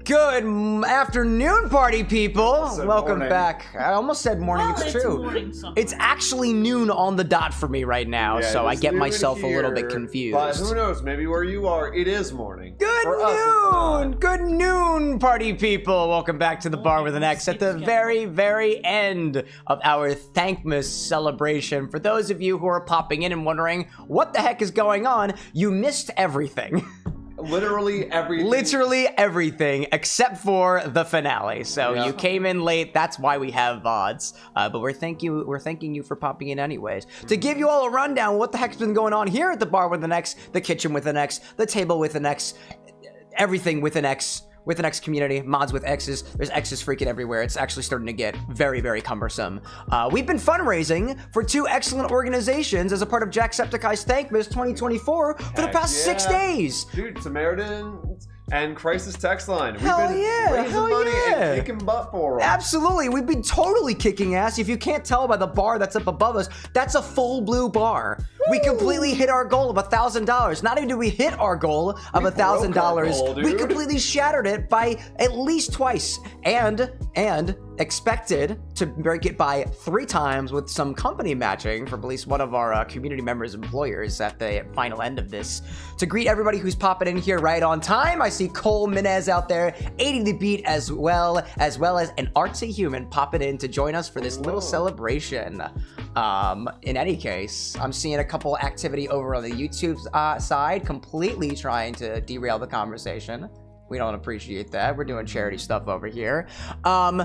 Good afternoon, party people. Welcome morning. back. I almost said morning. Well, it's true. Morning somewhere. It's actually noon on the dot for me right now, Yeah, so I it's get noon myself a little bit here, confused. But who knows? Maybe where you are, it is morning. Good For us, it's noon! not. Good noon, party people. Welcome back to the Bar with an X at the very, very end of our Thankmas celebration. For those of you who are popping in and wondering what the heck is going on, you missed everything. Literally everything. Literally everything except for the finale. So Yeah. you came in late. That's why we have VODs. But we're thanking you for popping in anyways. To give you all a rundown, what the heck's been going on here at the Bar with an X, the kitchen with an X, the table with an X, everything with an X. With an X community, mods with X's. There's X's freaking everywhere. It's actually starting to get very, very cumbersome. We've been fundraising for two excellent organizations as a part of Jacksepticeye's Thankmas 2024 for the past 6 days. Dude, Samaritans and Crisis Text Line. Hell We've been yeah, raising hell money yeah. and kicking butt for them. Absolutely, we've been totally kicking ass. If you can't tell by the bar that's up above us, that's a full blue bar. Woo! We completely hit our goal of $1,000. Not only did we hit our goal of $1,000, we completely shattered it by at least twice, and expected to break it by 3 times with some company matching from at least one of our community members' employers at the final end of this. To greet everybody who's popping in here right on time, I see Cole Minez out there, 80 the beat as well as an artsy human popping in to join us for this little celebration. In any case, I'm seeing a couple activity over on the YouTube side, completely trying to derail the conversation. We don't appreciate that. We're doing charity stuff over here.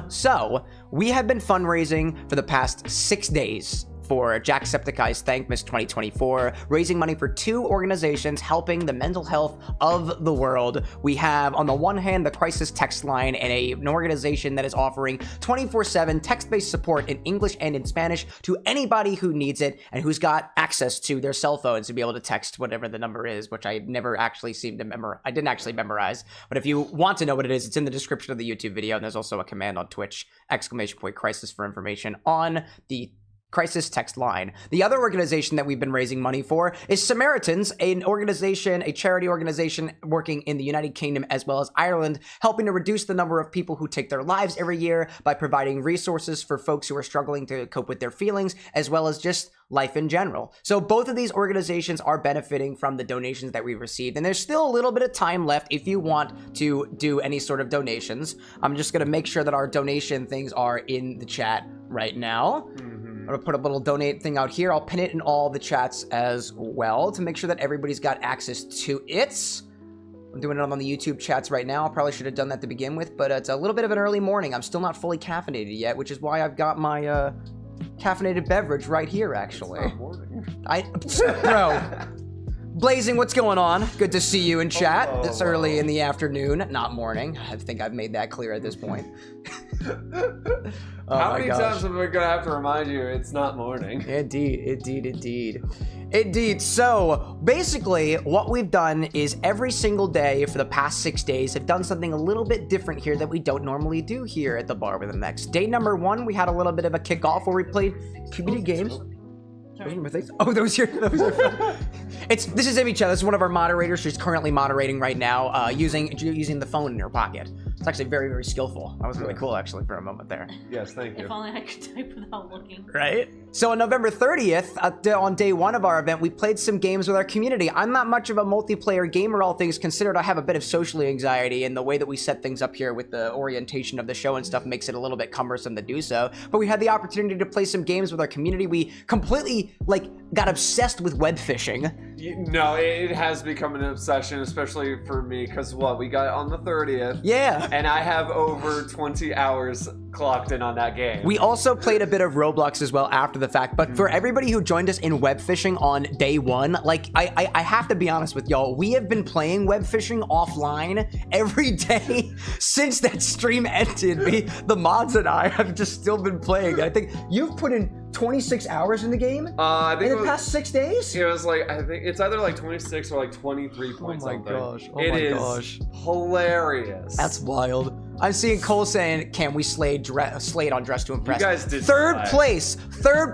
So we have been fundraising for the past 6 days for Jacksepticeye's Thankmas 2024, raising money for 2 organizations helping the mental health of the world. We have, on the one hand, the Crisis Text Line, and an organization that is offering 24/7 text-based support in English and in Spanish to anybody who needs it and who's got access to their cell phones to be able to text whatever the number is, which I never actually seemed to memorize. I didn't actually memorize, but if you want to know what it is, it's in the description of the YouTube video, and there's also a command on Twitch, !crisis for information on the Crisis Text Line. The other organization that we've been raising money for is Samaritans, an organization, a charity organization working in the United Kingdom as well as Ireland, helping to reduce the number of people who take their lives every year by providing resources for folks who are struggling to cope with their feelings, as well as just life in general. So both of these organizations are benefiting from the donations that we received, and there's still a little bit of time left if you want to do any sort of donations. I'm just gonna make sure that our donation things are in the chat right now. I'm gonna put a little donate thing out here. I'll pin it in all the chats as well to make sure that everybody's got access to it. I'm doing it on the YouTube chats right now. I probably should have done that to begin with, but it's a little bit of an early morning. I'm still not fully caffeinated yet, which is why I've got my caffeinated beverage right here, actually. It's not morning. Bro. Blazing, what's going on? Good to see you in chat. Hello, It's early in the afternoon, not morning. I think I've made that clear at this point. Oh How my many gosh. times am I gonna have to remind you it's not morning? Indeed. So basically what we've done is every single day for the past 6 days have done something a little bit different here that we don't normally do here at the Bar with an X. Day number 1, we had a little bit of a kickoff where we played community games. Those are my things. Oh, those are This is Amy Chen. This is one of our moderators. She's currently moderating right now, using the phone in her pocket. It's actually very, very skillful. That was really cool, actually, for a moment there. Yes, thank you. If only I could type without looking. Right? So on November 30th, on day 1 of our event, we played some games with our community. I'm not much of a multiplayer gamer, all things considered. I have a bit of social anxiety, and the way that we set things up here with the orientation of the show and stuff makes it a little bit cumbersome to do so. But we had the opportunity to play some games with our community. We completely, got obsessed with web fishing. No, it has become an obsession, especially for me, because we got on the 30th. Yeah. And I have over 20 hours clocked in on that game. We also played a bit of Roblox as well after the fact, but for everybody who joined us in web fishing on day 1, I have to be honest with y'all, we have been playing web fishing offline every day since that stream ended. The mods and I have just still been playing. I think you've put in 26 hours in the game I think in the past 6 days? It was I think it's either 26 or 23 points. Oh my something. gosh. Oh It my is gosh. hilarious. That's wild. I'm seeing Cole saying, "Can we slate on Dress to Impress?" You guys did third slay.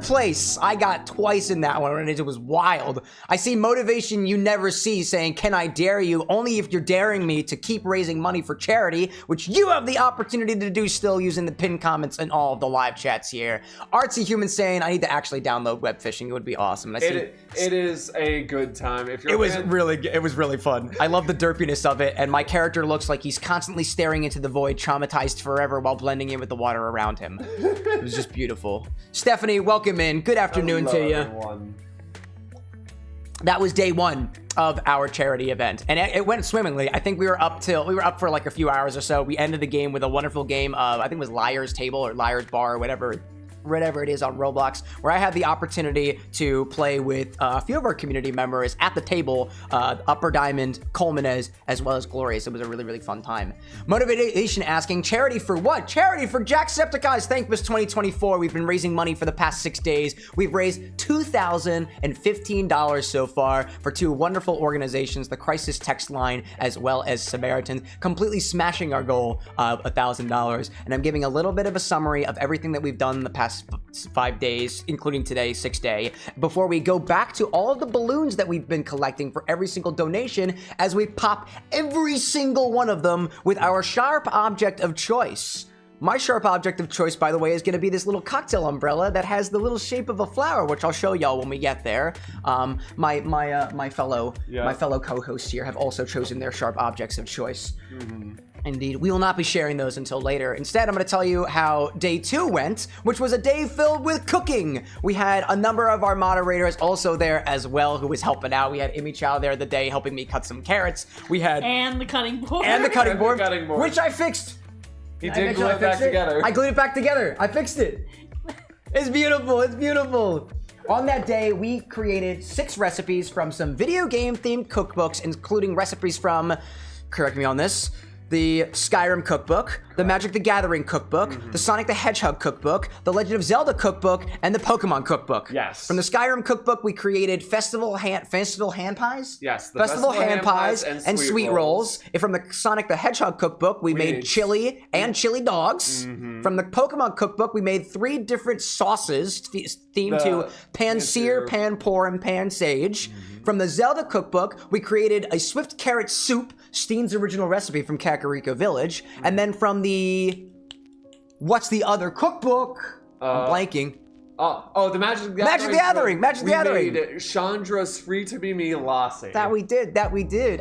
place. I got twice in that one, and it was wild. I see Motivation You Never See saying, "Can I dare you? Only if you're daring me to keep raising money for charity," which you have the opportunity to do still using the pinned comments and all of the live chats here. Artsy Human saying, "I need to actually download web fishing. It would be awesome." And I see It is a good time. If you're it was really fun. I love the derpiness of it, and my character looks like he's constantly staring into the void, traumatized forever while blending in with the water around him. It was just beautiful. Stephanie, welcome in. Good afternoon to you. Everyone. That was day one of our charity event, and it went swimmingly. I think we were up for like a few hours or so. We ended the game with a wonderful game of, I think it was Liar's Table or Liar's Bar or whatever it is on Roblox, where I had the opportunity to play with a few of our community members at the table, Upper Diamond, Colmanez, as well as Glorious. It was a really, really fun time. Motivation asking, charity for what? Charity for Jacksepticeye's Thankmas 2024. We've been raising money for the past 6 days. We've raised $2,015 so far for two wonderful organizations, the Crisis Text Line, as well as Samaritans, completely smashing our goal of $1,000. And I'm giving a little bit of a summary of everything that we've done in the past 5 days, including today, 6th day, before we go back to all of the balloons that we've been collecting for every single donation as we pop every single one of them with our sharp object of choice. My sharp object of choice, by the way, is going to be this little cocktail umbrella that has the little shape of a flower, which I'll show y'all when we get there. My fellow co-hosts here have also chosen their sharp objects of choice. Indeed, we will not be sharing those until later. Instead, I'm going to tell you how day 2 went, which was a day filled with cooking. We had a number of our moderators also there as well who was helping out. We had Imi Chow there the day helping me cut some carrots. We had... And the cutting board. Which I fixed. He did glue it back together. I glued it back together. I fixed it. It's beautiful. It's beautiful. On that day, we created 6 recipes from some video game themed cookbooks, including recipes from, correct me on this, the Skyrim cookbook, the Magic the Gathering cookbook, the Sonic the Hedgehog cookbook, the Legend of Zelda cookbook, and the Pokemon cookbook. Yes. From the Skyrim cookbook, we created festival hand pies? Yes, the festival hand pies and sweet rolls. And from the Sonic the Hedgehog cookbook, we made chili and chili dogs. From the Pokemon cookbook, we made 3 different sauces themed to Pan-Sear, Pan-Pour, and Pan-Sage. From the Zelda cookbook, we created a Swift Carrot Soup, Steen's original recipe from Kakariko Village. And then from the... What's the other cookbook? I'm blanking. The Magic the Gathering. Magic the Gathering. We made Chandra's Free to Be Me Lassie. That we did.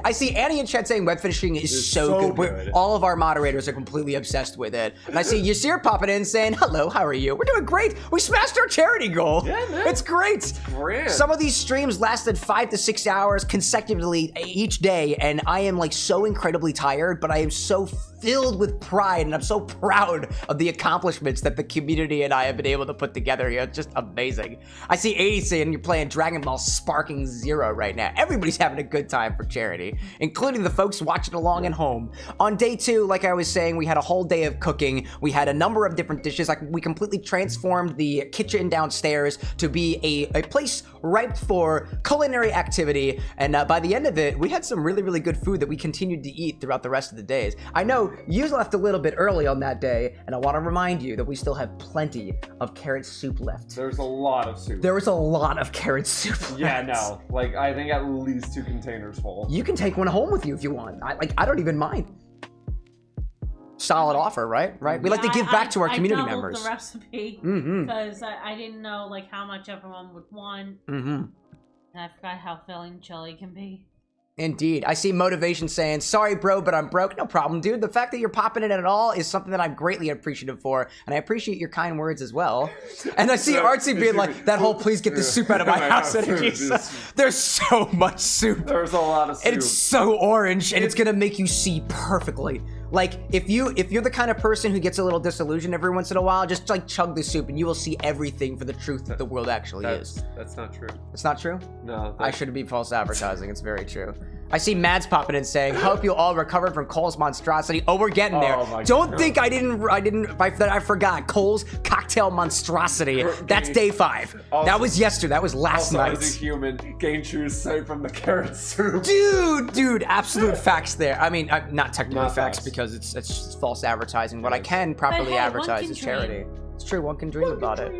I see Annie in chat saying web fishing is so good. All of our moderators are completely obsessed with it. And I see Yasir popping in saying, hello, how are you? We're doing great. We smashed our charity goal. Yeah, man. It's great. Brilliant. Some of these streams lasted 5 to 6 hours consecutively each day, and I am like so incredibly tired, but I am so filled with pride, and I'm so proud of the accomplishments that the community and I have been able to put together here. It's just amazing. I see 80 saying you're playing Dragon Ball Sparking Zero right now. Everybody's having a good time for charity, including the folks watching along at home. On day 2, like I was saying, we had a whole day of cooking. We had a number of different dishes. We completely transformed the kitchen downstairs to be a place ripe for culinary activity, and by the end of it, we had some really, really good food that we continued to eat throughout the rest of the days. I know you left a little bit early on that day, and I want to remind you that we still have plenty of carrot soup left. There's a lot of soup. There was a lot of carrot soup left. Yeah, no. Like, I think at least 2 containers full. You can take one home with you if you want. I don't even mind. Solid offer, right? We like to give back to our community members. I doubled the recipe because I didn't know like how much everyone would want. And I forgot how filling chili can be. Indeed. I see Motivation saying, sorry, bro, but I'm broke. No problem, dude. The fact that you're popping in at all is something that I'm greatly appreciative for, and I appreciate your kind words as well. And I see Artsy being like, that whole please get the soup out of my house energy. There's so much soup. There's a lot of soup. And it's so orange, and it's going to make you see perfectly. Like, if you're the kind of person who gets a little disillusioned every once in a while, just like chug the soup and you will see everything for the truth that the world actually is. That's not true. It's not true? No. I shouldn't be false advertising. It's very true. I see Mads popping in saying, "Hope you all recovered from Cole's monstrosity." Oh, we're getting there. my Don't God. think I forgot Cole's cocktail monstrosity. That's day 5. Also- that was yesterday. That was last Also, night. as a human, gain choose straight from the carrot soup. Dude, absolute facts there. I mean, not technically Not facts facts. because it's just false advertising. What I can properly hey, one advertise can is dream. charity. It's true, one can dream about it.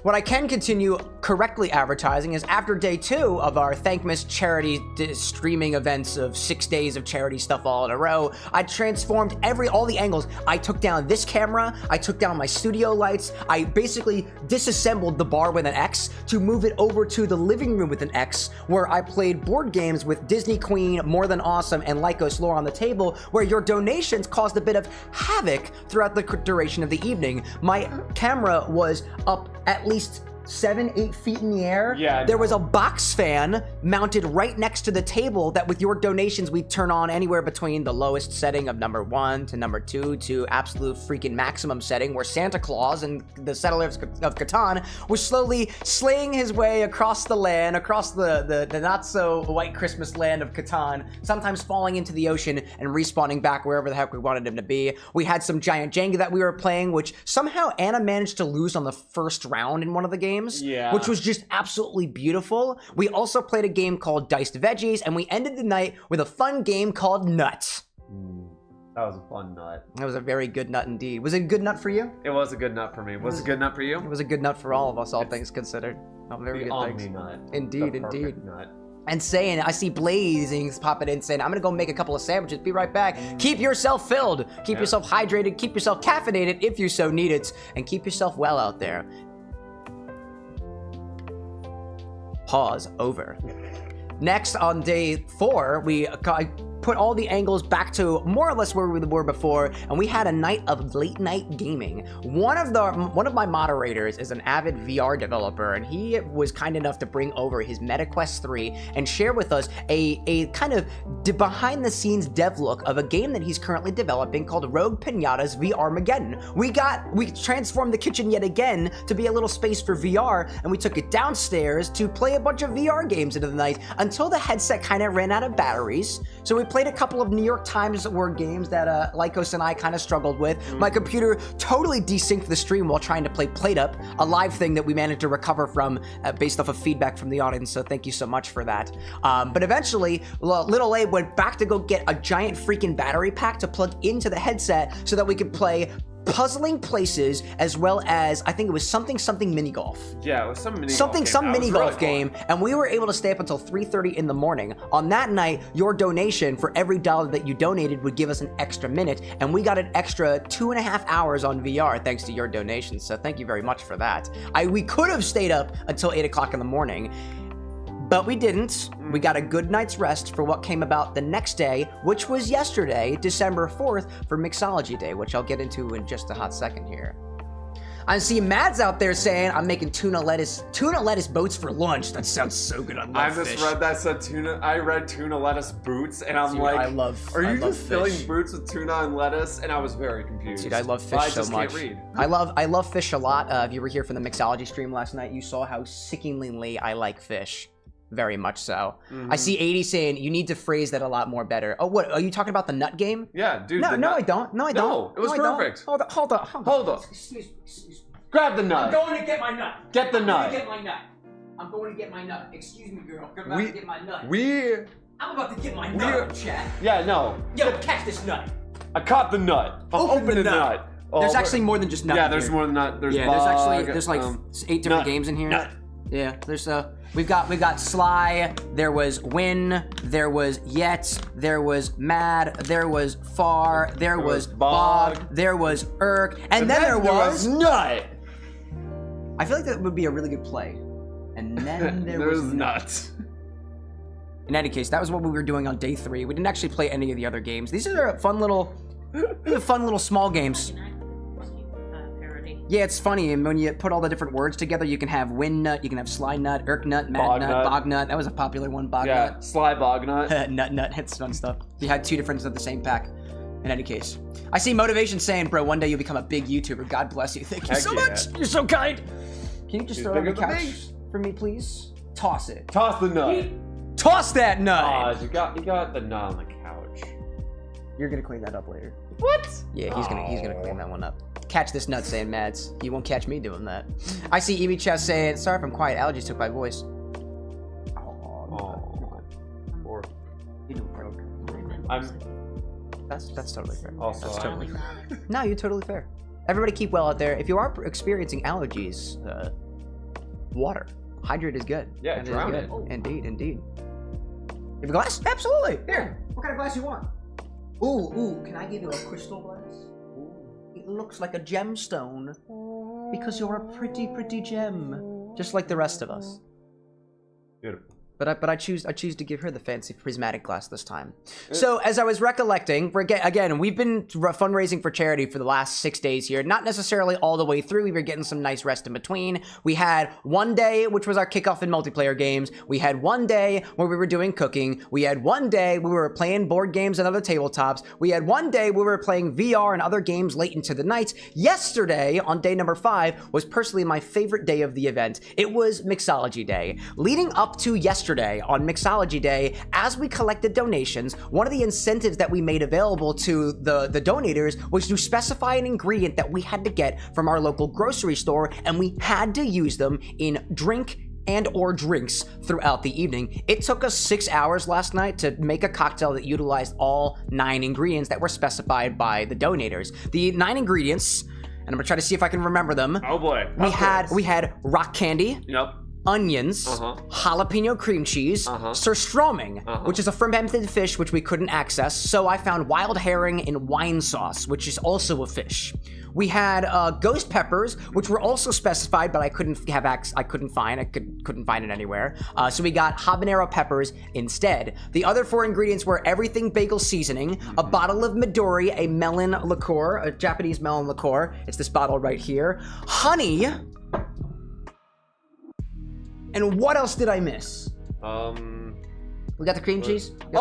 What I can continue correctly advertising is after day 2 of our Thankmas charity streaming events of 6 days of charity stuff all in a row, I transformed all the angles. I took down this camera, I took down my studio lights, I basically disassembled the bar with an X to move it over to the living room with an X, where I played board games with Disney Queen, More Than Awesome, and Lycos Lore on the table, where your donations caused a bit of havoc throughout the duration of the evening. My camera was up at least 7-8 feet in the air. Yeah, There was a box fan mounted right next to the table that with your donations we'd turn on anywhere between the lowest setting of number 1 to number 2 to absolute freaking maximum setting, where Santa Claus and the settlers of Catan was slowly slaying his way across the land, across the not so white Christmas land of Catan, sometimes falling into the ocean and respawning back wherever the heck we wanted him to be. We had some giant Jenga that we were playing, which somehow Anna managed to lose on the first round in one of the games. Yeah. Which was just absolutely beautiful. We also played a game called Diced Veggies, and we ended the night with a fun game called Nuts. That was a fun nut. That was a very good nut indeed. Was it a good nut for you? It was a good nut for me. Was it a good nut for you? It was a good nut for all of us, all things considered. Oh, very The good omni things. nut. Indeed, The perfect indeed. Nut. And saying, I see Blazings popping in saying, I'm gonna go make a couple of sandwiches, be right back. Keep yourself filled, keep yourself hydrated, keep yourself caffeinated if you so need it, and keep yourself well out there. Pause over. Next, on day 4, we put all the angles back to more or less where we were before, and we had a night of late night gaming. One of my moderators is an avid VR developer, and he was kind enough to bring over his MetaQuest 3 and share with us a kind of behind the scenes dev look of a game that he's currently developing called Rogue Pinata's VR-mageddon. We transformed the kitchen yet again to be a little space for VR, and we took it downstairs to play a bunch of VR games into the night until the headset kind of ran out of batteries. So we played a couple of New York Times word games that Lycos and I kind of struggled with. My computer totally desynced the stream while trying to play Plate Up, a live thing that we managed to recover from based off of feedback from the audience, so thank you so much for that. But eventually, little Abe went back to go get a giant freaking battery pack to plug into the headset so that we could play Puzzling Places, as well as I think it was something mini golf. Yeah, it was some mini golf game, and we were able to stay up until 3:30 in the morning. On that night, your donation for every $1 that you donated would give us an extra minute, and we got an extra 2.5 hours on VR thanks to your donations. So thank you very much for that. We could have stayed up until 8 o'clock in the morning, but we didn't. We got a good night's rest for what came about the next day, which was yesterday, December 4th, for Mixology Day, which I'll get into in just a hot second here. I see Mads out there saying, I'm making tuna lettuce boats for lunch. That sounds so good. I love fish. read that said tuna. I read tuna lettuce boots, and I'm Dude, like, I love filling fish. boots with tuna and lettuce? And I was very confused. Dude, I love fish so much. Can't read. I love fish a lot. If you were here for the Mixology stream last night, you saw how sickeningly I like fish. Very much so. I see 80 saying you need to phrase that a lot more better. Oh, what? Are you talking about the nut game? Yeah, dude. No, I don't. No, I don't. No, it was perfect. Hold on. Excuse me. Grab the nut. I'm going to get my nut. Get the nut. I'm going to get my nut. I'm going to get my nut. Excuse me, girl. I'm about to get my nut. I'm about to get my nut, chat. Yeah, no. Yo, catch this nut. I caught the nut. Open the nut. Oh, There's actually more than just nut. Yeah, there's more than nut. There's there's like 8 different games in here. Nut. Yeah, there's we got Sly, there was Win, there was Yet, there was Mad, there was Far, there was Bog, there was Irk, and then there was Nut. I feel like that would be a really good play. And then there was Nut. In any case, that was what we were doing on day 3. We didn't actually play any of the other games. These are fun little small games. Yeah, it's funny, and when you put all the different words together, you can have Win Nut, you can have Sly Nut, Irk Nut, Mad Nut, Bog Nut. That was a popular one, Bog Nut. Yeah, Sly Bog Nut. Nut, it's fun stuff. You had 2 different of the same pack. In any case, I see Motivation saying, bro, one day you'll become a big YouTuber. God bless you. Thank you so much. You're so kind. Can you just throw it on the couch for me, please? Toss it. Toss the nut. Toss that nut! You got the nut on the couch. You're gonna clean that up later. What? Yeah, he's gonna clean that one up. Catch this nut saying Mads. He won't catch me doing that. I see Emi Chow saying, sorry if I'm quiet, allergies took my voice. Or You do great. That's totally fair. also That's totally fair. No, you're totally fair. Everybody keep well out there. If you are experiencing allergies, water. Hydrate is good. Yeah, That is drown good. it. Indeed. You have a glass? Absolutely. Here. What kind of glass you want? Ooh. Can I give you a crystal glass? It looks like a gemstone because you're a pretty gem, just like the rest of us. beautiful. But I choose to give her the fancy prismatic glass this time. So as I was recollecting, again, we've been fundraising for charity for the last 6 days here. Not necessarily all the way through. We were getting some nice rest in between. We had one day, which was our kickoff in multiplayer games. We had one day where we were doing cooking. We had one day we were playing board games and other tabletops. We had one day we were playing VR and other games late into the night. Yesterday, on day number 5, was personally my favorite day of the event. It was Mixology Day. Leading up to yesterday, on Mixology Day, as we collected donations, one of the incentives that we made available to the donators was to specify an ingredient that we had to get from our local grocery store, and we had to use them in drink and or drinks throughout the evening. It took us 6 hours last night to make a cocktail that utilized all 9 ingredients that were specified by the donators. The 9 ingredients, and I'm gonna try to see if I can remember them. Oh boy. We had rock candy. Yep. Onions, jalapeno cream cheese, surströmming, which is a fermented fish which we couldn't access, so I found wild herring in wine sauce, which is also a fish. We had ghost peppers, which were also specified, but I couldn't find it anywhere. So we got habanero peppers instead. The other 4 ingredients were everything bagel seasoning, a bottle of Midori, a melon liqueur, a Japanese melon liqueur. It's this bottle right here. Honey. And what else did I miss? We got the cream cheese. The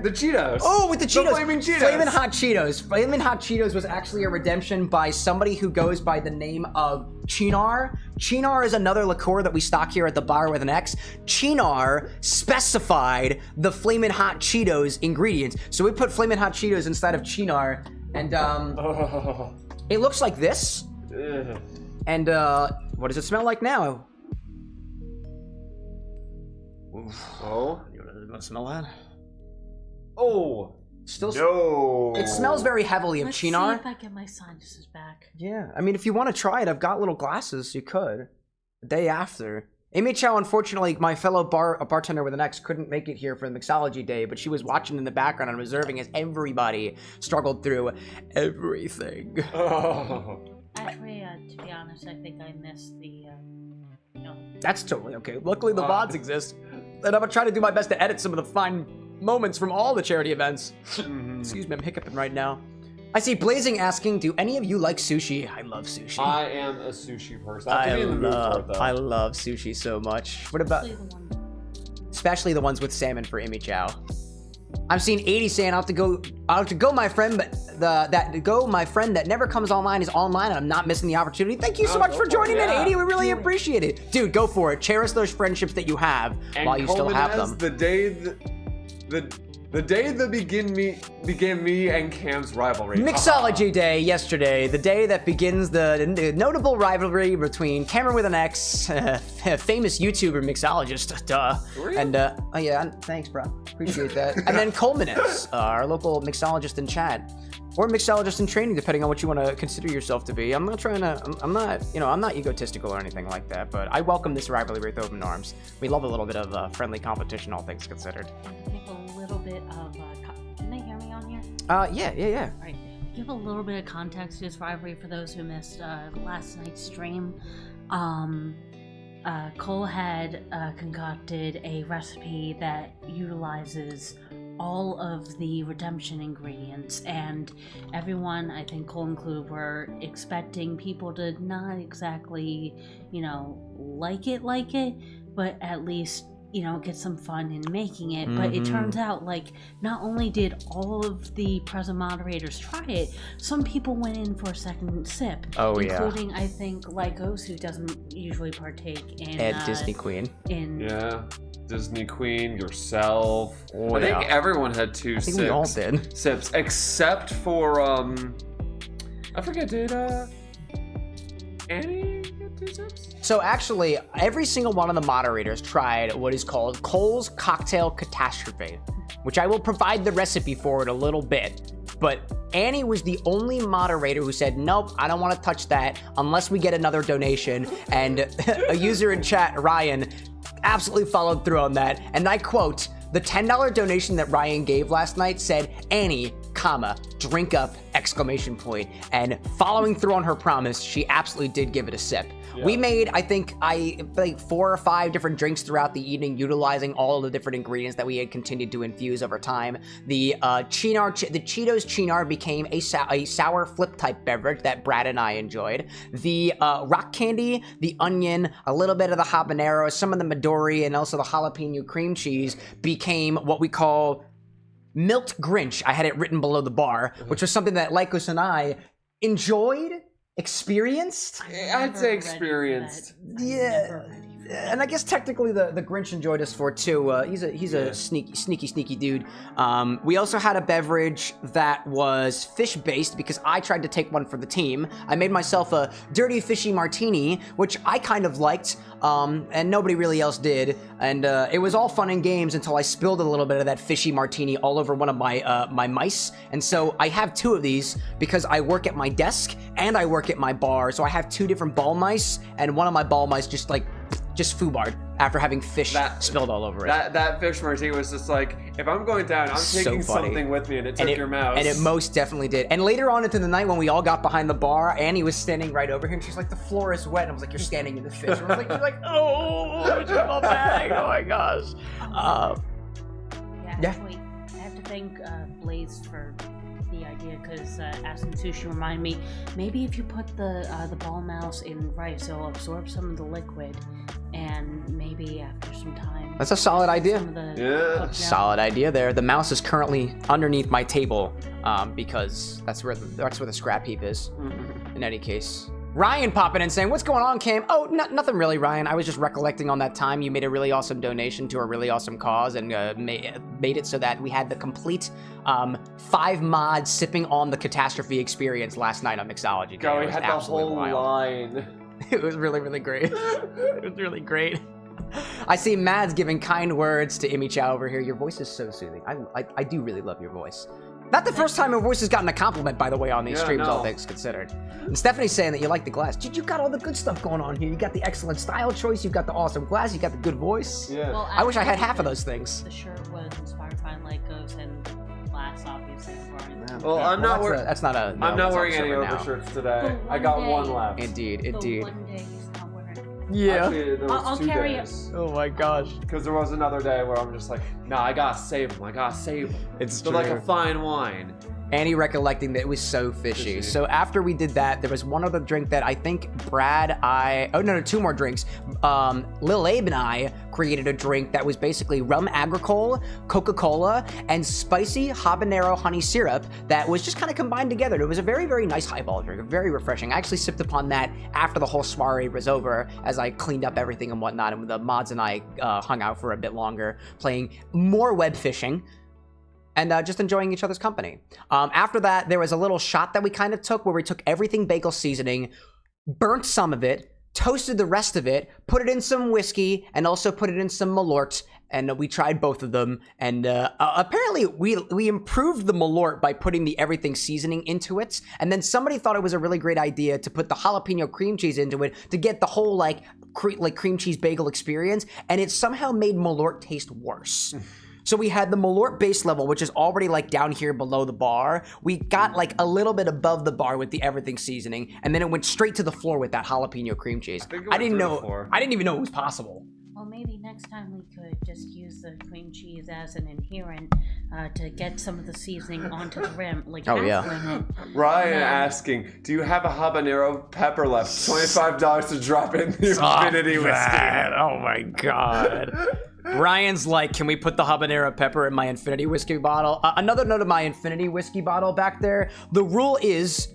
Cheetos. Oh, with the Cheetos. The Flaming Cheetos. Flamin' Hot Cheetos. Flamin' Hot Cheetos was actually a redemption by somebody who goes by the name of Chinar. Chinar is another liqueur that we stock here at the bar with an X. Chinar specified the Flamin' Hot Cheetos ingredients. So we put Flamin' Hot Cheetos inside of Chinar, and it looks like this. And what does it smell like now? Oh, you want to smell that? Oh, still no. It smells very heavily of Chinar. Let's see if I get my sinuses back. Yeah, I mean, if you want to try it, I've got little glasses. You could. The day after. Amy Chow, unfortunately, my fellow bartender with an X, couldn't make it here for the Mixology Day, but she was watching in the background and observing as everybody struggled through everything. Actually, to be honest, I think I missed the. That's totally okay. Luckily, the VODs exist. And I'm gonna try to do my best to edit some of the fine moments from all the charity events. Excuse me, I'm hiccuping right now. I see Blazing asking, do any of you like sushi? I love sushi. I am a sushi person. I love sushi so much. What about... Especially the ones with salmon for Amy Chow. I'm seeing 80 saying, I'll have to go, my friend, but my friend that never comes online is online, and I'm not missing the opportunity. Thank you so much for joining in, 80. We really appreciate it. Dude, go for it. Cherish those friendships that you have while you still have them. The day that began me and Cam's rivalry. Mixology Day yesterday, the day that begins the notable rivalry between Camera with an X, famous YouTuber mixologist, and oh yeah, thanks, bro, appreciate that. And then Colemanus, our local mixologist in chat, or mixologist in training, depending on what you want to consider yourself to be. I'm not egotistical or anything like that, but I welcome this rivalry with open arms. We love a little bit of friendly competition, all things considered. Give a little bit of. Can they hear me on here? Yeah. All right. Give a little bit of context to this rivalry for those who missed last night's stream. Cole had concocted a recipe that utilizes all of the redemption ingredients, and everyone, I think Cole included, were expecting people to not exactly, like it, but at least get some fun in making it. But it turns out, like, not only did all of the present moderators try it, some people went in for a second sip. Including, I think, Lycos, who doesn't usually partake in... And Disney Queen. Yeah. Disney Queen, yourself. I think everyone had two sips. I think we all did. Sips, except for, I forget, did, Annie get 2 sips? So actually, every single one of the moderators tried what is called Cole's Cocktail Catastrophe, which I will provide the recipe for in a little bit. But Annie was the only moderator who said, nope, I don't want to touch that unless we get another donation. And a user in chat, Ryan, absolutely followed through on that. And I quote, the $10 donation that Ryan gave last night said, Annie, drink up, ! And following through on her promise, she absolutely did give it a sip. Yeah. We made, I think 4 or 5 different drinks throughout the evening, utilizing all of the different ingredients that we had continued to infuse over time. The Cheetos Chinar became a sour flip type beverage that Brad and I enjoyed. The rock candy, the onion, a little bit of the habanero, some of the Midori, and also the jalapeno cream cheese became what we call Milked Grinch. I had it written below the bar, which was something that Lycos and I enjoyed, experienced. I'd say experienced. Yeah. And I guess technically the Grinch enjoyed us for it too. He's a sneaky dude. We also had a beverage that was fish-based because I tried to take one for the team. I made myself a dirty fishy martini, which I kind of liked, and nobody really else did. And it was all fun and games until I spilled a little bit of that fishy martini all over one of my my mice. And so I have 2 of these because I work at my desk and I work at my bar. So I have 2 different ball mice, and one of my ball mice just foobarred after having fish spilled all over it. That fish martini was just like, if I'm going down, I'm taking something with me, and it took your mouse. And it most definitely did. And later on into the night, when we all got behind the bar, Annie was standing right over here, and she's like, the floor is wet. And I was like, you're standing in the fish. And I was like, oh, it's in my bag. Oh my gosh. Actually, I have to thank Blaze for the idea, because Aston Sushi reminded me, maybe if you put the ball mouse in rice, it'll absorb some of the liquid, and maybe after some time... That's a solid idea. Solid idea there. The mouse is currently underneath my table, because that's where the scrap heap is, in any case. Ryan popping in saying, what's going on, Cam? Oh, nothing really, Ryan. I was just recollecting on that time you made a really awesome donation to a really awesome cause, and made it so that we had the complete 5 mods sipping on the catastrophe experience last night on Mixology Day. We had the whole line. It was really, really great. It was really great. I see Mads giving kind words to Imi Chow over here. Your voice is so soothing. I do really love your voice. Not the first time her voice has gotten a compliment, by the way, on these streams, all things considered. And Stephanie's saying that you like the glass. Dude, you got all the good stuff going on here. You got the excellent style choice. You've got the awesome glass. You got the good voice. Yeah. Well, I wish I had half of those things. The shirt was inspired by Lycos, and glass, obviously. Well, I'm not wearing. That's not a. No, I'm not wearing any now. overshirts today. I got one left. Indeed. The one day he's not wearing. Yeah. Actually, there was I'll 2 carry days. Oh my gosh. Because there was another day where I'm just like, nah, I gotta save them. It's They're true. like a fine wine. Annie recollecting that it was so fishy. So after we did that, there was one other drink that I think Brad, 2 more drinks. Lil Abe and I created a drink that was basically rum agricole, Coca-Cola, and spicy habanero honey syrup that was just kind of combined together. It was a very, very nice highball drink, very refreshing. I actually sipped upon that after the whole soiree was over, as I cleaned up everything and whatnot, and the mods and I hung out for a bit longer, playing more web fishing, and just enjoying each other's company. After that, there was a little shot that we kind of took where we took everything bagel seasoning, burnt some of it, toasted the rest of it, put it in some whiskey, and also put it in some Malort, and we tried both of them. And apparently we improved the Malort by putting the everything seasoning into it, and then somebody thought it was a really great idea to put the jalapeno cream cheese into it to get the whole like cream cheese bagel experience, and it somehow made Malort taste worse. So we had the Malort base level, which is already like down here below the bar. We got like a little bit above the bar with the everything seasoning, and then it went straight to the floor with that jalapeno cream cheese. I didn't even know it was possible. Well, maybe next time we could just use the cream cheese as an inherent to get some of the seasoning onto the rim, like it. Ryan asking, do you have a habanero pepper left? $25 to drop in the Infinity Whiskey. Oh my god. Ryan's like, can we put the habanero pepper in my infinity whiskey bottle? Another note of my infinity whiskey bottle back there. The rule is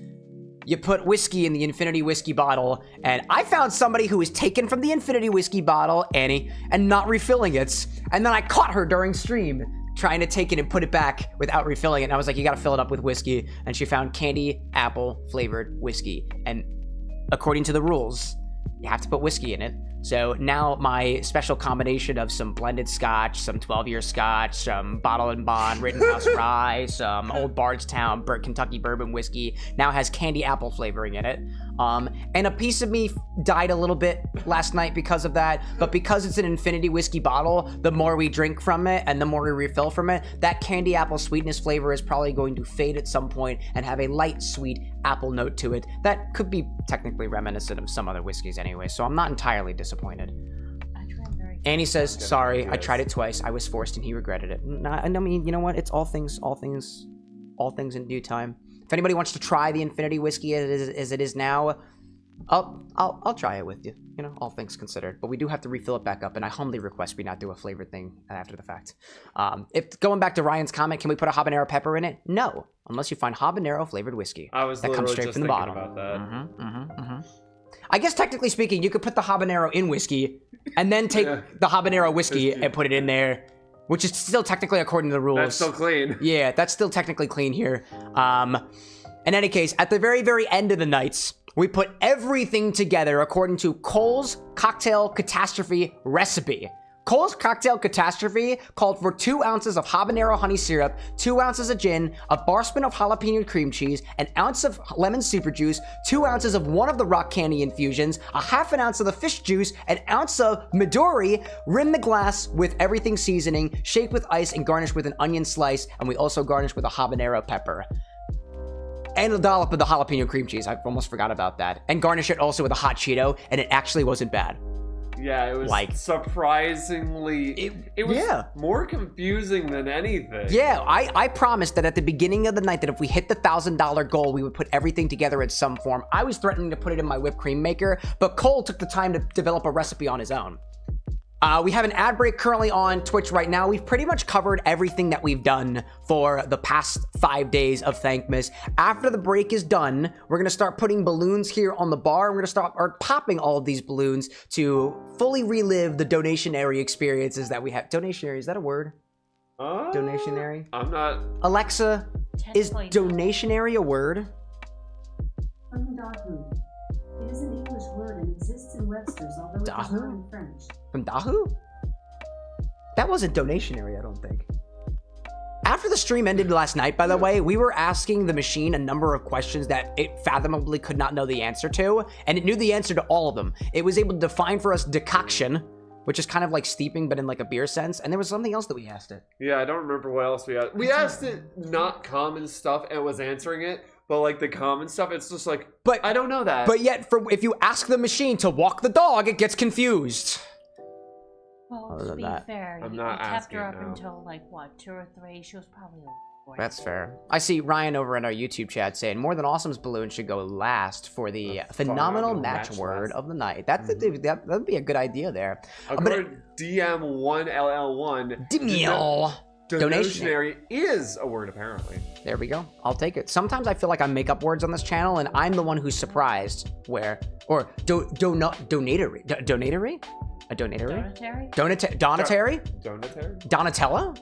you put whiskey in the infinity whiskey bottle, and I found somebody who was taken from the infinity whiskey bottle, Annie, and not refilling it. And then I caught her during stream trying to take it and put it back without refilling it. And I was like, you gotta fill it up with whiskey. And she found candy apple flavored whiskey. And according to the rules, you have to put whiskey in it. So now my special combination of some blended scotch, some 12-year scotch, some Bottle and Bond Rittenhouse Rye, some Old Bardstown Kentucky Bourbon whiskey now has candy apple flavoring in it. And a piece of me died a little bit last night because of that, but because it's an infinity whiskey bottle, the more we drink from it and the more we refill from it, that candy apple sweetness flavor is probably going to fade at some point and have a light sweet apple note to it that could be technically reminiscent of some other whiskeys anyway, so I'm not entirely disappointed. Annie says, sorry, I tried it twice. I was forced and he regretted it. I mean, you know what? It's all things in due time. If anybody wants to try the infinity whiskey as it is now, I'll try it with you. You know, all things considered. But we do have to refill it back up, and I humbly request we not do a flavored thing after the fact. If going back to Ryan's comment, can we put a habanero pepper in it? No, unless you find habanero flavored whiskey. I was that comes straight from the bottom. About that. I guess technically speaking, you could put the habanero in whiskey and then take the habanero whiskey and put it in there, which is still technically according to the rules. That's still clean. Yeah, that's still technically clean here. In any case, at the very, very end of the nights, we put everything together according to Cole's Cocktail Catastrophe recipe. Cole's Cocktail Catastrophe called for 2 ounces of habanero honey syrup, 2 ounces of gin, a bar spoon of jalapeno cream cheese, an ounce of lemon super juice, 2 ounces of one of the rock candy infusions, a half an ounce of the fish juice, an ounce of Midori, rim the glass with everything seasoning, shake with ice, and garnish with an onion slice, and we also garnish with a habanero pepper. And a dollop of the jalapeno cream cheese. I almost forgot about that. And garnish it also with a hot Cheeto, and it actually wasn't bad. Yeah, it was surprisingly... It was more confusing than anything. Yeah, I promised that at the beginning of the night that if we hit the $1,000 goal, we would put everything together in some form. I was threatening to put it in my whipped cream maker, but Cole took the time to develop a recipe on his own. We have an ad break currently on Twitch right now. We've pretty much covered everything that we've done for the past 5 days of Thankmas. After the break is done, we're going to start putting balloons here on the bar. We're going to start popping all of these balloons to fully relive the donationary experiences that we have. Donationary, is that a word? Donationary? I'm not... Alexa, is donationary a word? From Yahoo. It is an English word and exists in Webster's, although it is not in French. From Dahoo? That wasn't donationary, I don't think. After the stream ended last night, by the way, we were asking the machine a number of questions that it fathomably could not know the answer to, and it knew the answer to all of them. It was able to define for us decoction, which is kind of like steeping, but in like a beer sense, and there was something else that we asked it. Yeah, I don't remember what else we asked. We asked it not common stuff and it was answering it, but like the common stuff, it's just like, but I don't know that. But yet, if you ask the machine to walk the dog, it gets confused. Well, to be fair, you kept her up until like what, 2 or 3? She was probably a That's fair. I see Ryan over in our YouTube chat saying More Than Awesome's balloon should go last for the phenomenal match word of the night. That'd be a good idea there. According to DM1LL1, donationary is a word apparently. There we go. I'll take it. Sometimes I feel like I make up words on this channel, and I'm the one who's surprised. Donatory. A donatory? Donatory? Donatella?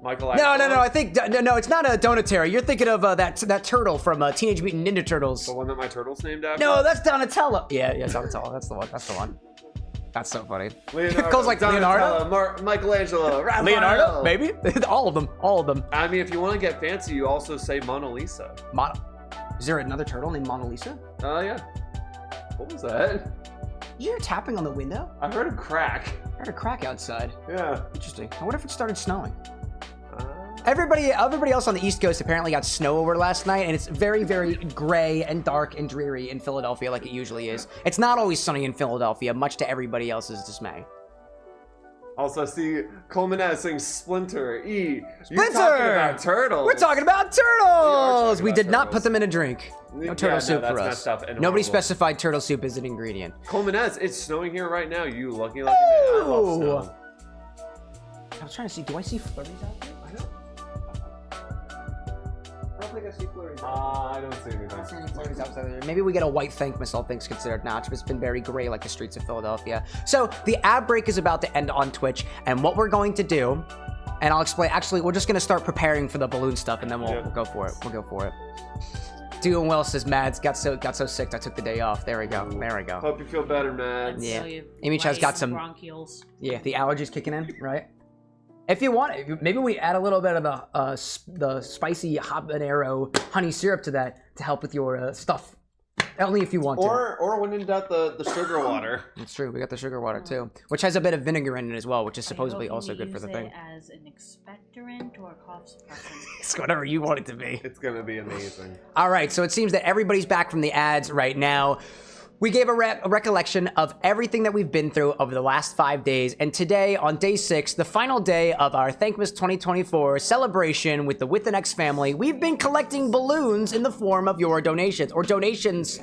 Michael. No. I think no. It's not a donatory. You're thinking of that turtle from Teenage Mutant Ninja Turtles. The one that my turtle's named after. No, that's Donatello. Yeah, Donatello. That's the one. That's so funny. Leonardo, goes like Leonardo, Michelangelo, Raphael. Leonardo, maybe all of them. I mean, if you want to get fancy, you also say Mona Lisa. Is there another turtle named Mona Lisa? Yeah. What was that? You hear tapping on the window? I heard a crack. I heard a crack outside. Yeah. Interesting. I wonder if it started snowing. Everybody else on the East Coast apparently got snow over last night, and it's very, very gray and dark and dreary in Philadelphia like it usually is. It's not always sunny in Philadelphia, much to everybody else's dismay. Also, I see Coleman saying Splinter. Splinter! You're talking about turtles. We're talking about turtles! We did not put them in a drink. No turtle soup for us. Nobody specified turtle soup as an ingredient. Coleman, it's snowing here right now. You lucky man. I love snow. I was trying to see, do I see flurries out there? I don't think I see flurries. I don't see anything. I don't see any flurries outside there. Maybe we get a white Thankmas, all things considered. Notch, it's been very gray like the streets of Philadelphia. So the ad break is about to end on Twitch, and what we're going to do, and I'll explain. Actually, we're just gonna start preparing for the balloon stuff, and then we'll go for it. We'll go for it. Doing well, says Mads. Got so sick I took the day off. There we go. There we go. Hope you feel better, Mads. Yeah. Amy Chad's got some bronchioles. Yeah, the allergies kicking in, right? If you want, maybe we add a little bit of the spicy habanero honey syrup to that to help with your stuff. Only if you want to. Or when in doubt, the sugar water. That's true. We got the sugar water too, which has a bit of vinegar in it as well, which is supposedly also good for the thing. As an expectorant or a cough suppressant. It's whatever you want it to be. It's gonna be amazing. All right, so it seems that everybody's back from the ads right now. We gave a recollection of everything that we've been through over the last 5 days, and today, on day 6, the final day of our Thankmas 2024 celebration with the WithAnX family, we've been collecting balloons in the form of your donations, or donations...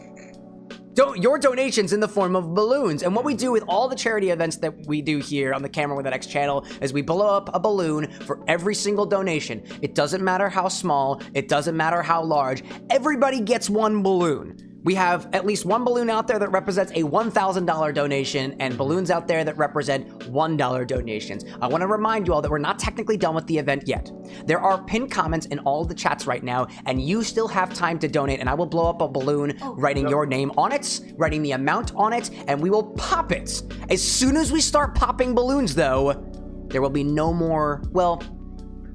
your donations in the form of balloons. And what we do with all the charity events that we do here on the CameroxnWithAnX channel is we blow up a balloon for every single donation. It doesn't matter how small, it doesn't matter how large, everybody gets one balloon. We have at least one balloon out there that represents a $1,000 donation and balloons out there that represent $1 donations. I want to remind you all that we're not technically done with the event yet. There are pinned comments in all of the chats right now, and you still have time to donate, and I will blow up a balloon writing your name on it, writing the amount on it, and we will pop it. As soon as we start popping balloons, though, there will be no more, well...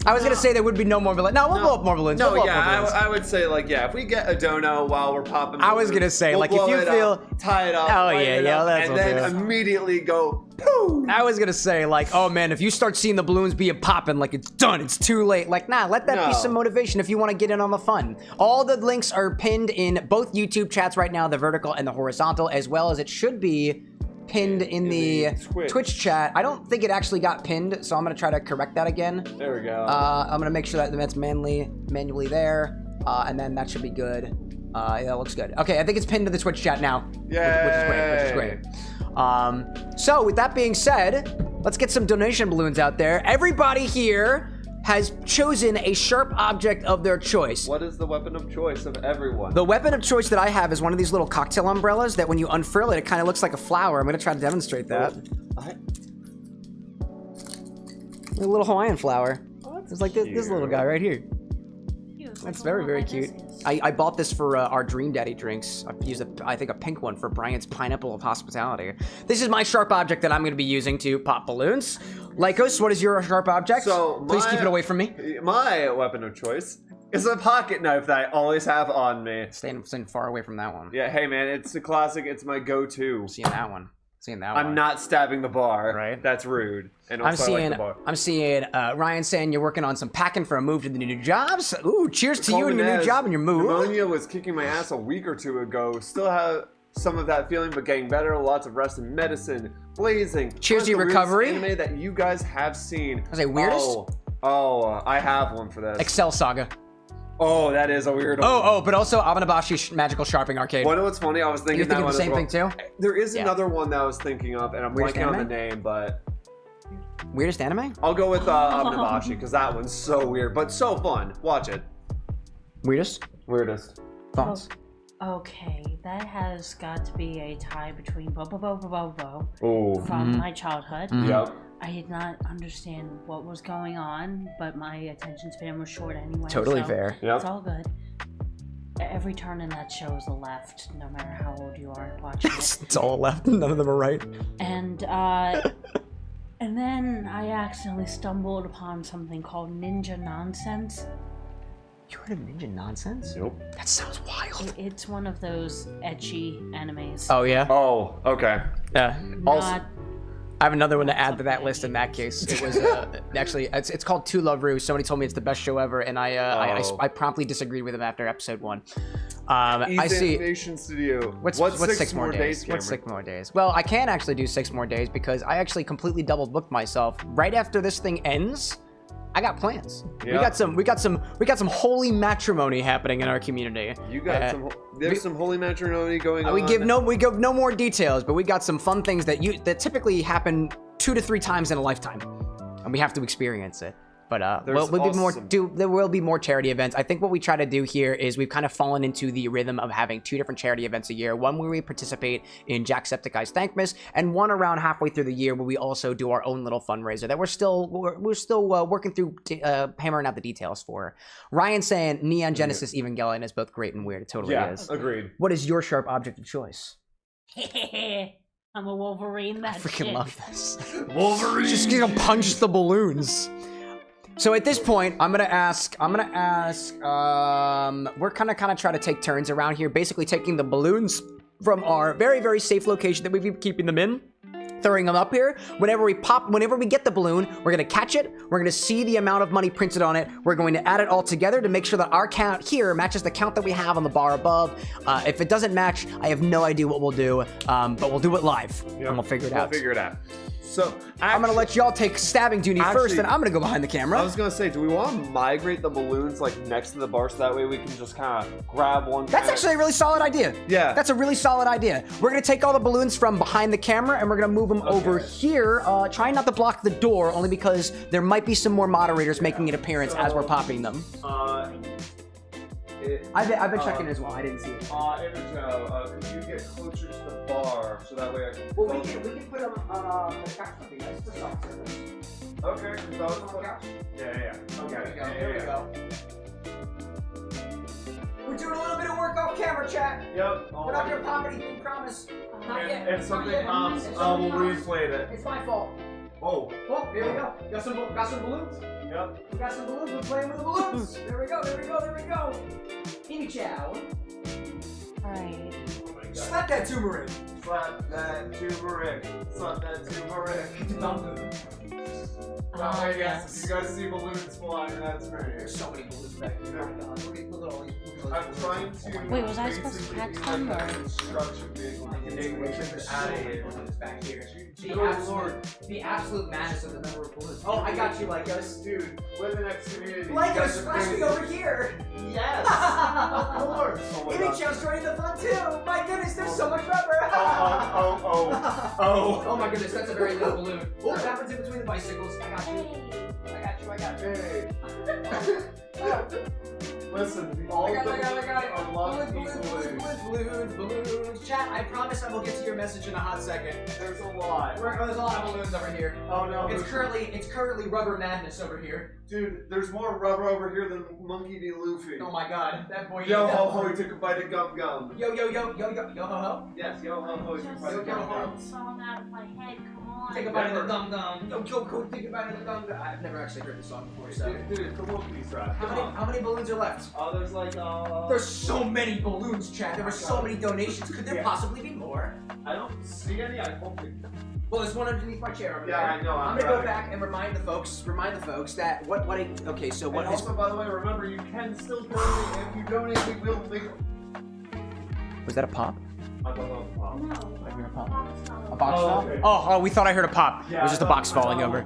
I was gonna say there would be no more balloons. No, we'll blow up more balloons. No, I would say like if we get a dono while we're popping balloons, I was gonna say we'll like if you feel up, tie it up, that's and then immediately go poo. I was gonna say like, oh man, if you start seeing the balloons being popping, like it's done, it's too late. Like nah, let that be some motivation if you want to get in on the fun. All the links are pinned in both YouTube chats right now, the vertical and the horizontal, as well as it should be pinned in the Twitch chat. I don't think it actually got pinned, so I'm gonna try to correct that again. There we go. I'm gonna make sure that that's manually there, and then that should be good. Yeah, that looks good. Okay, I think it's pinned to the Twitch chat now, which is great. So with that being said, let's get some donation balloons out there. Everybody here has chosen a sharp object of their choice. What is the weapon of choice of everyone? The weapon of choice that I have is one of these little cocktail umbrellas that when you unfurl it, it kind of looks like a flower. I'm gonna try to demonstrate that. A little Hawaiian flower. It's like this little guy right here. That's very, very cute. I bought this for our Dream Daddy drinks. I've used, I think, a pink one for Bryant's Pineapple of Hospitality. This is my sharp object that I'm going to be using to pop balloons. Lycos, what is your sharp object? So please keep it away from me. My weapon of choice is a pocket knife that I always have on me. Staying far away from that one. Yeah, hey man, it's a classic. It's my go-to. Seeing that one. I'm not stabbing the bar. Right. That's rude. And also I'm seeing Ryan saying you're working on some packing for a move to the new jobs. Ooh, cheers to you and your new job and your move. Pneumonia was kicking my ass a week or two ago. Still have some of that feeling, but getting better. Lots of rest and medicine. Blazing. Cheers to your recovery. Anime that you guys have seen. I say weirdest? Oh, I have one for this. Excel Saga. Oh, that is a weird one. Oh, but also Abanabashi Magical Sharpening Arcade. What what's funny? I was thinking You're thinking the same thing too? There is another one that I was thinking of, and I'm blanking on the name, but... Weirdest anime? I'll go with Abanabashi, because that one's so weird, but so fun. Watch it. Weirdest? Thoughts? Okay, that has got to be a tie between Bobo from my childhood. Yep. I did not understand what was going on, but my attention span was short anyway. Totally so fair. It's all good. Every turn in that show is a left, no matter how old you are watching it. It's all left, none of them are right. And then I accidentally stumbled upon something called Ninja Nonsense. You heard of Ninja Nonsense? Nope. That sounds wild. It's one of those ecchi animes. Oh, yeah? Oh, okay. Yeah. Not I have another one to add to that list in that case. It was actually it's called To Love Ru. Somebody told me it's the best show ever, and I promptly disagreed with him after episode 1. I see. Animation Studio. What's 6 more days? What's 6 more days? Well, I can actually do 6 more days because I actually completely double booked myself. Right after this thing ends, I got plans. Yeah. We got some holy matrimony happening in our community. You got there's some holy matrimony going on. We give no more details, but we got some fun things that typically happen 2 to 3 times in a lifetime. and we have to experience it. But there will be more charity events. I think what we try to do here is we've kind of fallen into the rhythm of having 2 different charity events a year. One where we participate in Jacksepticeye's Thankmas, and one around halfway through the year where we also do our own little fundraiser that we're still working through hammering out the details for. Ryan saying Neon Genesis Evangelion is both great and weird. It totally is. Agreed. What is your sharp object of choice? I'm a Wolverine. That I freaking love this. Wolverine. Just gonna punch the balloons. So at this point, we're kind of try to take turns around here, basically taking the balloons from our very, very safe location that we've been keeping them in, throwing them up here. Whenever we get the balloon, we're gonna catch it. We're gonna see the amount of money printed on it. We're going to add it all together to make sure that our count here matches the count that we have on the bar above. If it doesn't match, I have no idea what we'll do, but we'll do it live, and we'll figure it out. So I'm gonna let y'all take stabbing duty first, and I'm gonna go behind the camera. I was gonna say, do we want to migrate the balloons like next to the bar so that way we can just kind of grab one? That's actually a really solid idea. Yeah. That's a really solid idea. We're gonna take all the balloons from behind the camera and we're gonna move them over here, trying not to block the door, only because there might be some more moderators making an appearance as we're popping them. I've been checking as well. I didn't see it. Could you get closer to the bar so that way I can? Well, we can put them on the couch with you guys. It's soft service. Okay. On the couch. Yeah. Okay. There we go. We're doing a little bit of work off camera, chat. Yep. We're not gonna pop anything, promise. Not yet. If something pops, we'll replay it. It's my fault. Oh, here we go. Got some balloons. Yep. We got some balloons. We're playing with the balloons. There we go. Amy Chow. Alright. Slap that turmeric. Slap that turmeric. Yes. If you guys see balloons flying, that's me. There's so many balloons back here. Oh my God. Look at all these. I'm trying to. Wait, was I supposed to catch them, or? Construction vehicle. Out of here. Back here. The absolute madness of the number of balloons. Oh, I got you, Lycos. Dude, we're the next community. Lycos, splash me over here. Yes. Of course. Amy Chow's joining the fun too. My goodness, there's so much rubber. Oh my goodness, that's a very little balloon. What happens in between the bicycles? I got you. Hey. Listen, all I got the balloons. Chat, I promise I will get to your message in a hot second. There's a lot. There's a lot of balloons over here. Oh no. It's currently rubber madness over here. Dude, there's more rubber over here than Monkey D. Luffy. Oh my God, that boy. Yo ho ho, he took a bite of gum gum. Yo ho ho. Yes, yo ho ho, he took a bite of gum gum. It's falling out of my head. Come on. Take a bite of the gum gum. Yo, take a bite of the gum gum. I've never actually heard this song before, so. Dude, come on, please, right? How many balloons are left? There's like There's so many balloons, chat. There were so many donations. Could there possibly be more? I don't see any. I hope they. Well, there's one underneath my chair over there. I know. I'm gonna go back and remind the folks that okay, so what and is... also, by the way, remember, you can still donate. If you donate, we will make... Was that a pop? I don't know. No. I hear a pop. Box A fall. box fall? Okay. Oh, we thought I heard a pop. Yeah, it was just a box falling over.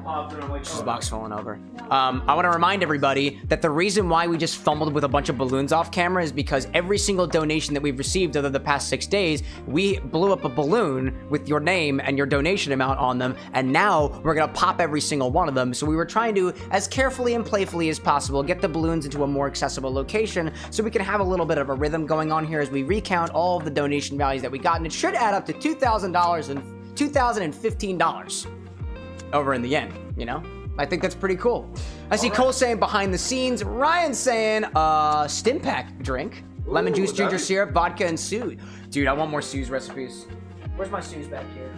It's Just a box falling over. I want to remind everybody that the reason why we just fumbled with a bunch of balloons off camera is because every single donation that we've received over the past 6 days, we blew up a balloon with your name and your donation amount on them, and now we're gonna pop every single one of them. So we were trying to, as carefully and playfully as possible, get the balloons into a more accessible location so we can have a little bit of a rhythm going on here as we recount all of the donation values that we got, and it should add up to $2,000 and $2,015 over in the end, you know? I think that's pretty cool. I see Cole saying behind the scenes, Ryan saying stim pack drink, lemon juice, ginger syrup, vodka, and Sue. Dude, I want more Sue's recipes. Where's my Sue's back here?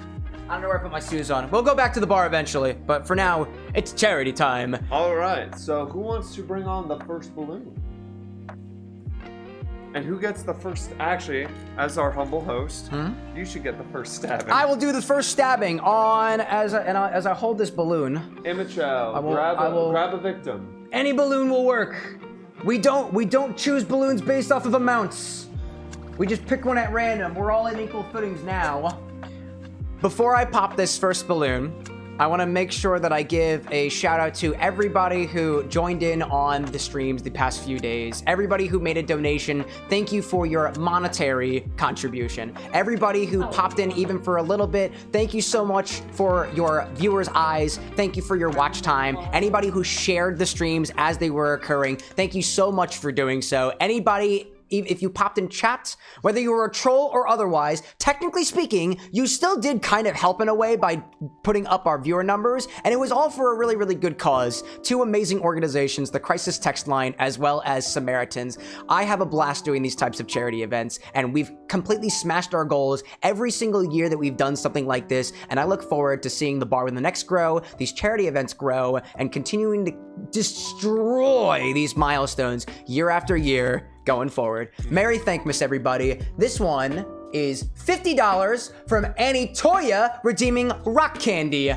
I don't know where I put my Sue's on. We'll go back to the bar eventually, but for now, it's charity time. All right, so who wants to bring on the first balloon? And who gets the first? Actually, as our humble host, you should get the first stabbing. I will do the first stabbing on as I hold this balloon. Imichel, grab a victim. Any balloon will work. We don't choose balloons based off of amounts. We just pick one at random. We're all in equal footings now. Before I pop this first balloon, I want to make sure that I give a shout out to everybody who joined in on the streams the past few days. Everybody who made a donation, thank you for your monetary contribution. Everybody who popped in even for a little bit, thank you so much for your viewers' eyes. Thank you for your watch time. Anybody who shared the streams as they were occurring, thank you so much for doing so. Anybody, if you popped in chat, whether you were a troll or otherwise, technically speaking, you still did kind of help in a way by putting up our viewer numbers, and it was all for a really, really good cause. Two amazing organizations, the Crisis Text Line as well as Samaritans. I have a blast doing these types of charity events, and we've completely smashed our goals every single year that we've done something like this, and I look forward to seeing the Bar with the Next grow, these charity events grow, and continuing to destroy these milestones year after year going forward. Merry Thankmas, everybody. This one is $50 from Annie Toya redeeming rock candy.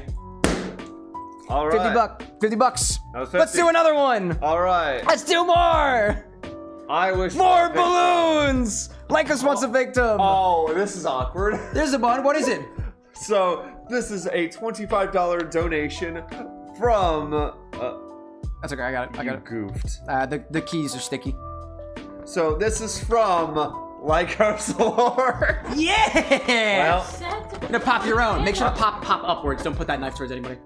All right. 50 bucks. That was 50. Let's do another one. All right. Let's do more. I wish More balloons. Lycos wants a victim. Oh, this is awkward. There's a bun. What is it? So this is a $25 donation from. That's okay. I got it. You goofed. The keys are sticky. So this is from Lycos Lore. Yeah. Well, I'm gonna pop your own. Make sure to pop upwards. Don't put that knife towards anybody.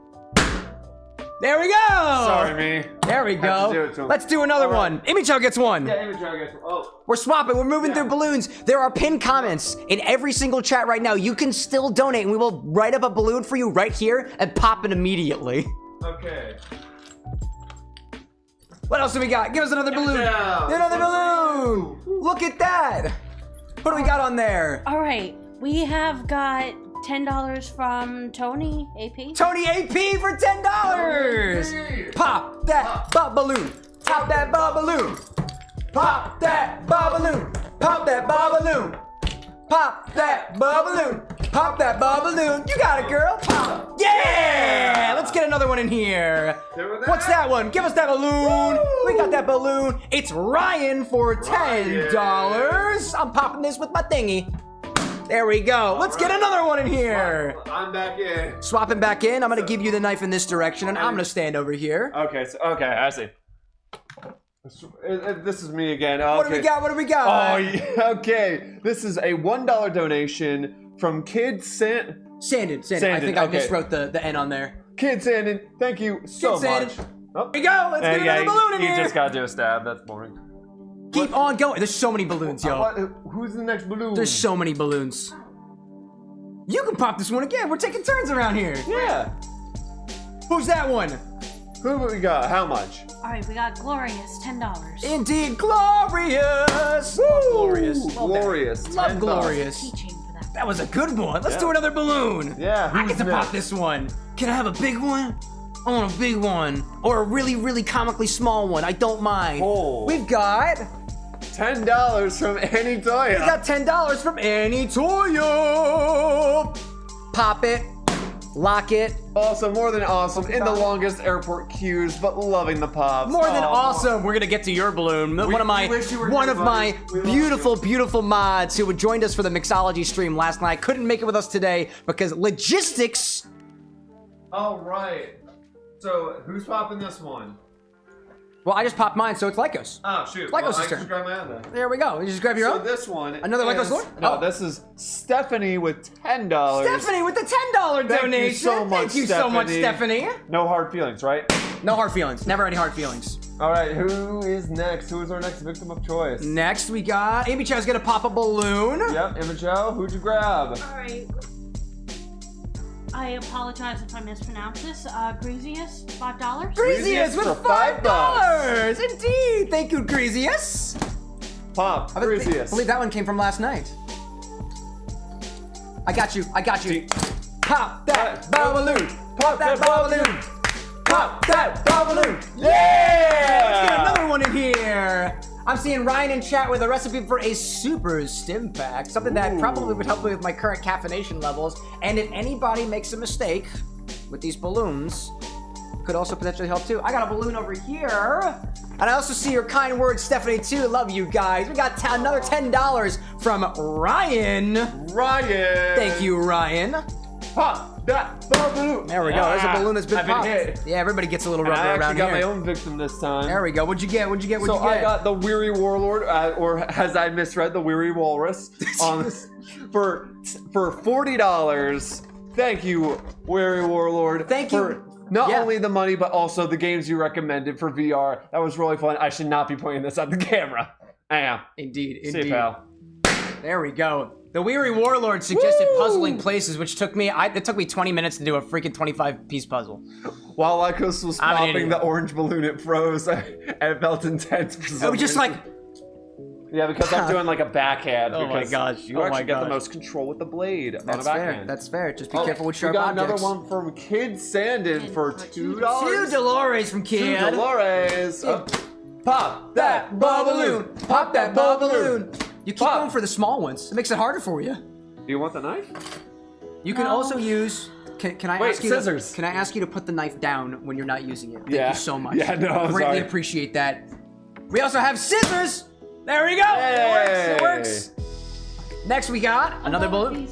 There we go. sorry, me. There we Have to do go. it to him. Let's do another All right. one. Imicho gets one. Yeah, image I guess. Oh. We're swapping. We're moving through balloons. There are pinned comments in every single chat right now. You can still donate, and we will write up a balloon for you right here and pop it immediately. Okay. What else do we got? Give us another balloon. down. Another balloon. Look at that. What do we got on there? All right, we have got $10 from Tony AP. Tony AP for $10. Pop that balloon. Pop that balloon. Pop that balloon. Pop that balloon. Pop that balloon. Pop that balloon. You got it, girl. Pop. Yeah! Let's get another one in here. What's that one? Give us that balloon. We got that balloon. It's Ryan for $10. I'm popping this with my thingy. There we go. Let's get another one in here. I'm back in. Swapping back in. I'm going to give you the knife in this direction, and I'm going to stand over here. Okay, I see. This is me again. Okay. What do we got? What do we got? Oh, yeah, okay. This is a $1 donation from Kid Sandin. Sandin. I think I okay. miswrote the N on there. Kid Sandin, thank you so Kid much. Sandin. Oh. Here we go. Let's get another balloon in You here. just gotta do a stab. That's boring. Keep on going. There's so many balloons, yo. Who's the next balloon? There's so many balloons. You can pop this one again. We're taking turns around here. Yeah. Who's that one? Who we got? How much? All right, we got Glorious, $10. Indeed, glorious. Love glorious. Love that. Glorious. Love $10. glorious. Keychain for that. That was a good one. Let's do another balloon. Yeah, I who's get to next? pop this one. Can I have a big one? I want a big one. Or a really, really comically small one. I don't mind. Oh. We've got $10 from Annie Toya. We got $10 from Annie Toya. Pop it. Lock it. Also, more than awesome. In the longest airport queues, but loving the pops. More than Oh. awesome. We're gonna get to your balloon. we wish you were here, buddy. We love beautiful, beautiful mods who joined us for the mixology stream last night couldn't make it with us today because logistics. All right. So, who's popping this one? Well, I just popped mine, so it's Lycos. Oh, shoot. Lycos' I turn. just grabbed my own then. There we go. You just grab your So own. this one Another is, Lycos Lord? No, Oh. this is Stephanie with $10. Stephanie with the $10 Thank you donation. so much, Thank you so much, Stephanie. No hard feelings, right? No hard feelings. Never any hard feelings. All right, who is next? Who is our next victim of choice? Next, we got Amy Chow's gonna pop a balloon. Yep, Imogen, who'd you grab? All right. I apologize if I mispronounce this. Greasius, $5. Greasius with for $5. Indeed. Thank you, Greasius. Pop, I Greasius. believe that one came from last night. I got you. Pop that balloon. Pop that balloon. Pop that balloon. Yeah! Let's get another one in here. I'm seeing Ryan in chat with a recipe for a super stim pack, something that probably would help me with my current caffeination levels. And if anybody makes a mistake with these balloons, could also potentially help too. I got a balloon over here. And I also see your kind words, Stephanie, too. Love you guys. We got another $10 from Ryan. Ryan. Thank you, Ryan. Pop that balloon. There we go. There's a balloon that's been I've been popped. hit. Yeah, everybody gets a little And rubber I around actually got here. my own victim this time. There we go. What'd you get? What'd you get? What'd So you get? I got the Weary Warlord, or as I misread, the Weary Walrus, for $40. Thank you, Weary Warlord. Thank for you. Not only the money, but also the games you recommended for VR. That was really fun. I should not be putting this on the camera. I am. Indeed. See you, pal. There we go. The Weary Warlord suggested puzzling places, which took me, it took me 20 minutes to do a freaking 25-piece puzzle. While Lycos was popping the orange balloon, it froze and it felt intense for some It was just reason. like... Yeah, because I'm doing like a backhand. Oh my because gosh. You actually get the most control with the blade on a That's fair. backhand. That's fair. Just be careful with sharp We got objects. another one from Kid Sandin for $2. Two Dolores from Kid. Two Dolores. Pop That balloon. Pop that balloon. You keep going for the small ones. It makes it harder for you. Do you want the knife? You can also use... Can I Wait, ask you scissors. Can I ask you to put the knife down when you're not using it? Thank Yeah. you so much. Yeah, no, I'm Greatly sorry. appreciate that. We also have scissors. There we go. Yay. It works. Next we got another balloon.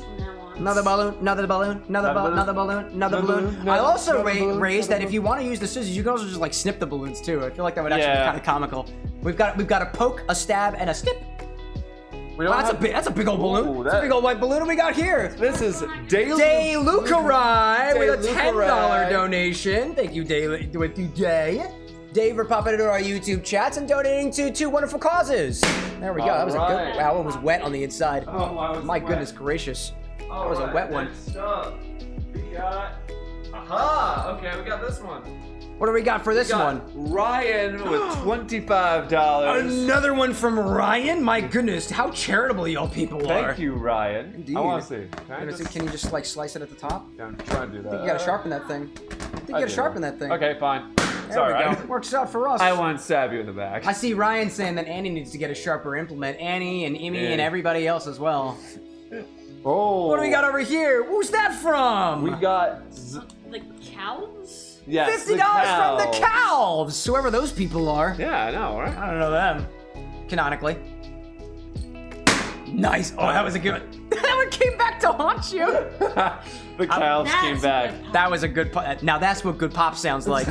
Another balloon, another balloon, another balloon, another balloon, another balloon. I also raised that if you want to use the scissors, you can also just like snip the balloons too. I feel like that would actually be kind of comical. We've got a poke, a stab, and a snip. Wow, that's a big old balloon. That's a big old white balloon we got here. This is Day Lucarai with a $10 donation. Thank you, Day. Dave for popping into our YouTube chats and donating to 2 wonderful causes. There we go. That was a good. Wow, it was wet on the inside. Oh, wow, my goodness gracious. That was a wet one. Next up, we got. Aha! Okay, we got this one. What do we got for this one? Ryan with $25. Another one from Ryan? My goodness, how charitable y'all people are. Thank you, Ryan. Indeed. I want to see. Can you just like slice it at the top? Yeah, I'm trying to do that. I think you gotta sharpen that thing. Okay, fine. There we go. Works out for us. I want to stab you in the back. I see Ryan saying that Annie needs to get a sharper implement. Annie and Emmy and everybody else as well. Oh. What do we got over here? Who's that from? We got the cows? Yes, $50 from the cows. Whoever those people are. Yeah, I know, right? I don't know them. Canonically. Nice. Oh, that was a good one. That one came back to haunt you. The cows came back. That was a good pop. Now that's what good pop sounds like.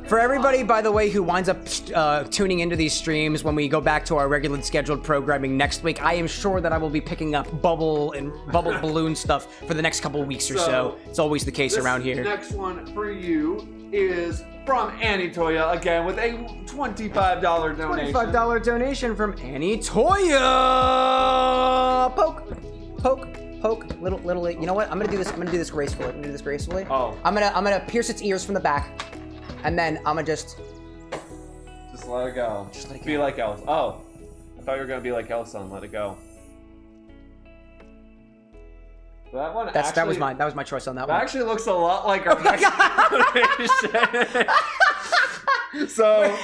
For everybody, by the way, who winds up tuning into these streams when we go back to our regularly scheduled programming next week, I am sure that I will be picking up bubble balloon stuff for the next couple weeks or so. It's always the case around here. Next one for you is from Annie Toya, again with a $25 donation. $25 donation from Annie Toya. Poke, little. You know what? I'm gonna do this gracefully. Oh. I'm gonna pierce its ears from the back, and then I'm gonna just let it go. Just let it Be go. like Elsa. Oh, I thought you were gonna be like Elsa and let it go. That one. that was my choice on that one. That actually looks a lot like our next donation. So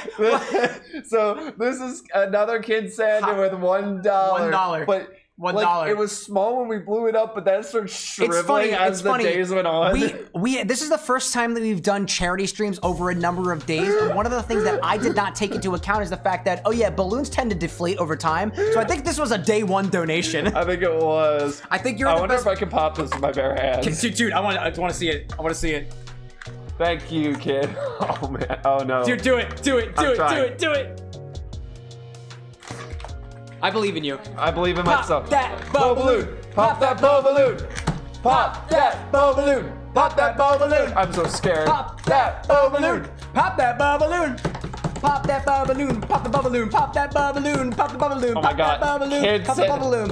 this is another Kid Santa with $1. $1. But $1. It was small when we blew it up, but then it started shriveling as the days went on. This is the first time that we've done charity streams over a number of days, and one of the things that I did not take into account is the fact that, balloons tend to deflate over time, so I think this was a day 1 donation. I think it was. I think you're I the wonder best. if I can pop this with my bare hands. Dude, I want to see it. I want to see it. Thank you, kid. Oh, man. Oh, no. Dude, do it. Do it. I believe in you. I believe in myself. Pop that bow balloon. Pop that bow balloon. Pop that bow balloon. Pop that bow balloon. I'm so scared. Pop that bow balloon. Pop that bow balloon. Pop that bow balloon. Pop the bow balloon. Pop that bow balloon. Pop the bow balloon. Oh my Pop that bow God. balloon. Kids Pop the bow balloon.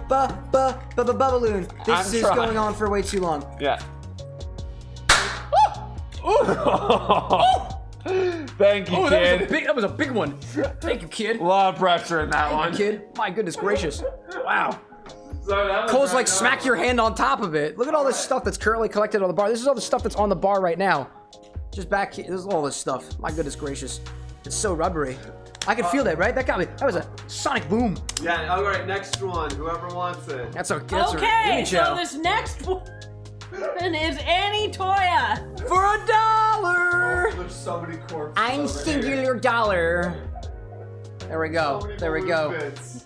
Bow balloon. This is going on for way too long. Yeah. Thank you, kid. That was a big one. Thank you, kid. A lot of pressure in that one. Kid. My goodness gracious. Wow. So that was Cole's like smack your hand on top of it. Look at all this stuff that's currently collected on the bar. This is all the stuff that's on the bar right now. Just back here. This is all this stuff. My goodness gracious. It's so rubbery. I can feel that, right? That was a sonic boom. Yeah, all right, next one. Whoever wants it. That's a Okay, so this next one is Annie Toya. For $1. There's so many corpses. I'm singular dollar. There we go. There we go. This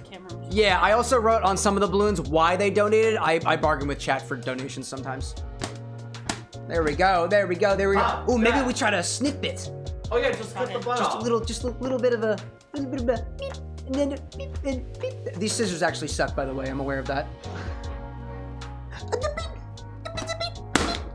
camera was Yeah, I also wrote on some of the balloons why they donated. I bargain with chat for donations sometimes. There we go. There we go. There we go. Ooh, maybe we try to snip it. Oh yeah, just cut the butt Just off. a little bit of a beep, and then beep, and beep. These scissors actually suck, by the way. I'm aware of that.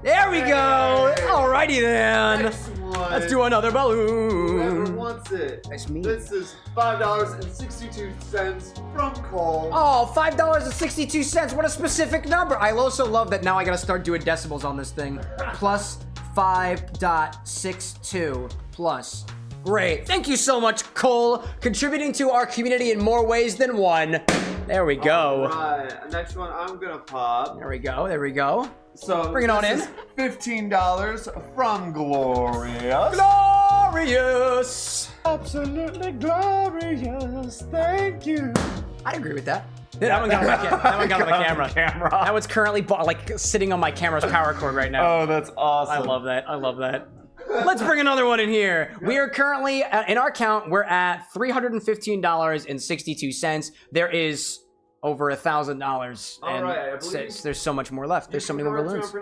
There we go. Alrighty then. Next one. Let's do another balloon. Whoever wants it. That's me. This is $5.62 from Cole. Oh, $5.62. What a specific number. I also love that now I gotta start doing decimals on this thing. Plus 5.62 plus. Great. Thank you so much, Cole, contributing to our community in more ways than one. There we go. Alright, next one I'm gonna pop. There we go. There we go. So Bring it on this in. is $15 from Glorious. Glorious. Absolutely glorious. Thank you. I agree with that. That one got on the camera. That one's currently like sitting on my camera's power cord right now. Oh, that's awesome. I love that. I love that. Let's bring another one in here. We are currently, in our count, we're at $315.62. There is over $1,000. All right, I believe there's so much more left. There's so many more balloons.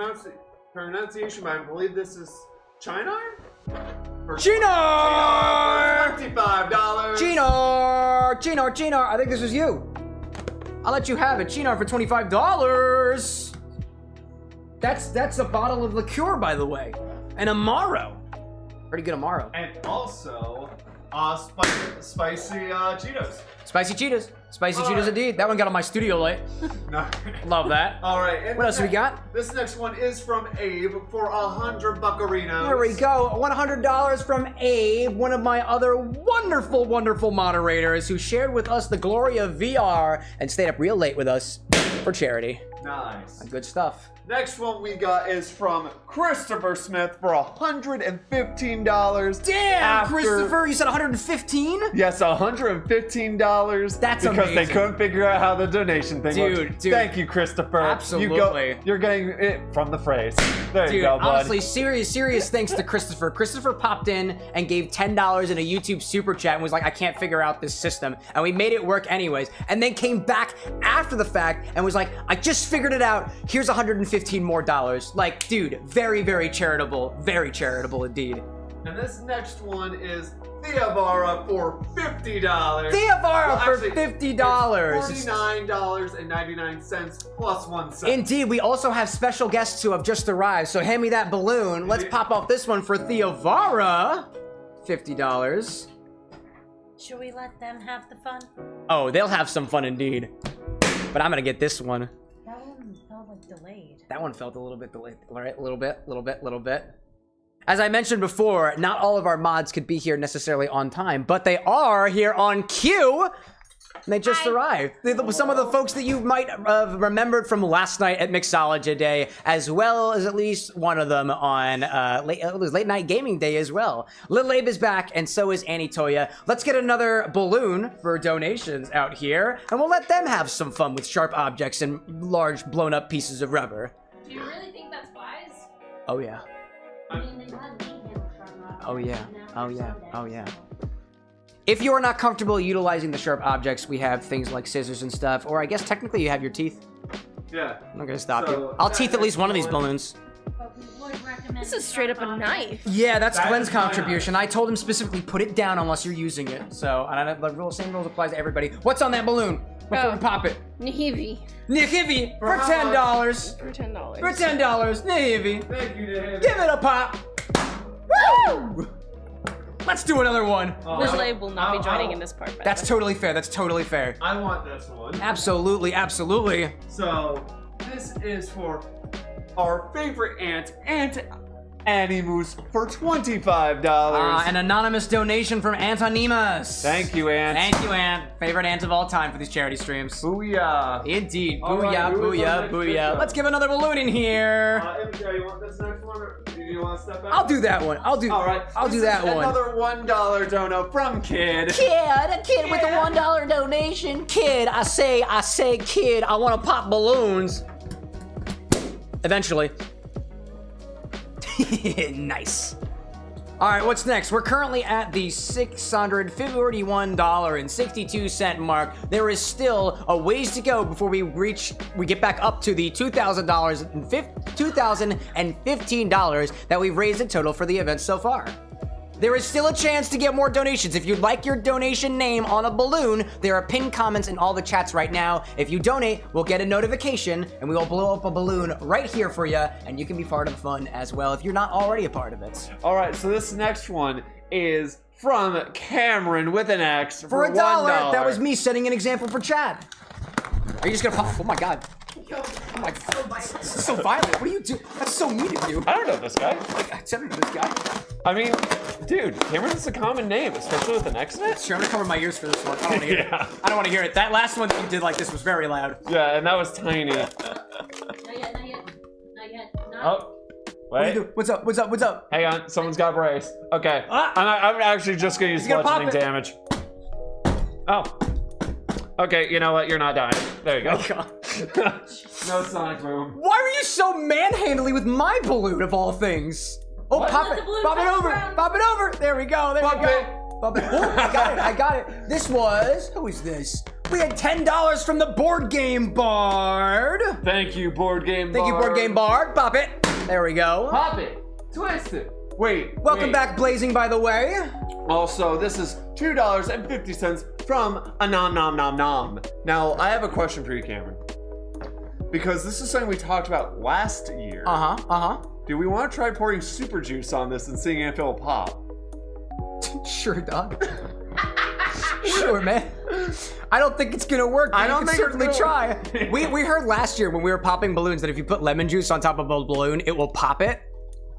Pronunciation, but I believe this is China? Chinar! $25. Chinar, I think this is you. I'll let you have it. Chinar for $25. That's a bottle of liqueur, by the way. An Amaro. Pretty good Amaro. And also, spicy Cheetos. Spicy Cheetos. Spicy Cheetos indeed. That one got on my studio light. No. Love that. All right. And What else we got? This next one is from Abe for 100 buccarinos. There we go. $100 from Abe, one of my other wonderful, wonderful moderators who shared with us the glory of VR and stayed up real late with us for charity. Nice. Good stuff. Next one we got is from Christopher Smith for $115. Damn, Christopher, you said 115? Yes, $115. That's because amazing. they couldn't figure out how the donation thing works. Dude. Thank you, Christopher. Absolutely. You're getting it from the phrase. There you Dude, go, bud. honestly, serious thanks to Christopher. Christopher popped in and gave $10 in a YouTube super chat and was like, I can't figure out this system. And we made it work anyways. And then came back after the fact and was like, I just figured it out. Here's $115 more. Like, dude, very, very charitable. Very charitable indeed. And this next one is Theavara for $50. Theavara for $50. $49.99 plus 1 cent. Indeed, we also have special guests who have just arrived. So hand me that balloon. Let's pop off this one for Theavara. $50. Should we let them have the fun? Oh, they'll have some fun indeed. But I'm gonna get this one. That one felt like delayed. That one felt a little bit delayed. All right, a little bit. As I mentioned before, not all of our mods could be here necessarily on time, but they are here on cue. And they just arrived. Some of the folks that you might have remembered from last night at Mixology Day, as well as at least one of them on late night gaming day as well. Lil Abe is back, and so is Annie Toya. Let's get another balloon for donations out here, and we'll let them have some fun with sharp objects and large blown up pieces of rubber. Do you really think that's wise? Oh yeah. I mean, they've had me handle sharp objects, Oh yeah. and now Oh they're yeah. so dead. Oh yeah. If you are not comfortable utilizing the sharp objects, we have things like scissors and stuff, or I guess technically you have your teeth. Yeah. I'm not gonna stop So, you. I'll teeth at least one of these balloons. But we would recommend This is straight up a knife. Yeah, that's That Glenn's is my contribution. I told him specifically put it down unless you're using it. So, and same rules applies to everybody. What's on that balloon? Before we pop it. Nahivi Nihivi for how $10. for $10. For $10. Nihivi. Thank you, Dave. Give it a pop. Woo! Let's do another one. Lil will not be joining in this part. by the That's way. totally fair. That's totally fair. I want this one. Absolutely, absolutely. So, this is for our favorite Aunt Animus for $25. An anonymous donation from Antonimus. Thank you, Aunt. Thank you, Aunt. Favorite aunt of all time for these charity streams. Booyah. Indeed. All Booyah, right, who is booyah, our next booyah. victim? Let's give another balloon in here. MJ, you want this next one, or do you want to step out? I'll do that one. I'll do. All right. I'll this do that is one. Another $1 dono from Kid. A kid with a $1 donation. Kid, I say, kid, I want to pop balloons. Eventually. Nice. All right, what's next? We're currently at the $641.62 mark. There is still a ways to go before we get back up to the $2,015 that we've raised in total for the event so far. There is still a chance to get more donations. If you'd like your donation name on a balloon, there are pinned comments in all the chats right now. If you donate, we'll get a notification and we will blow up a balloon right here for you, and you can be part of the fun as well if you're not already a part of it. All right, so this next one is from Cameron with an X For $1. That was me setting an example for chat. Are you just gonna pop? Oh my god. Oh my god. This is so violent. What are you doing? That's so mean of you. I don't know this guy. I don't know this guy. I mean, dude, Cameron's a common name, especially with an X in it. Sure, I'm gonna cover my ears for this one. I don't wanna hear it. I don't wanna hear it. That last one that you did like this was very loud. Yeah, and that was tiny. Not yet. Oh, wait. What's up? What's up? What's up? Hang on, someone's got a brace. Okay, Ah. I'm actually just gonna use He's gonna pop bludgeoning it. damage. Oh. Okay, you know what? You're not dying. There you go. Oh god. No sonic boom. Why were you so manhandly with my balloon of all things? Oh, What? pop Let it. the balloon Pop it bounce over. around. Pop it over. There we go. There Pop we go. it. Pop it. Oh, I got it. I got it. This was, who is this? We had $10 from the board game bard. Thank you, board game. Thank you, board game bard. Pop it. There we go. Pop it. Twist it. Wait. Welcome wait. back, Blazing, by the way. Also, this is $2.50 from a nom nom nom nom. Now, I have a question for you, Cameron. Because this is something we talked about last year. Do we want to try pouring super juice on this and seeing if it'll pop? Sure, dog. Sure, man. I don't think it's gonna work. But I don't you think can it's certainly gonna try. We heard last year when we were popping balloons that if you put lemon juice on top of a balloon, it will pop it.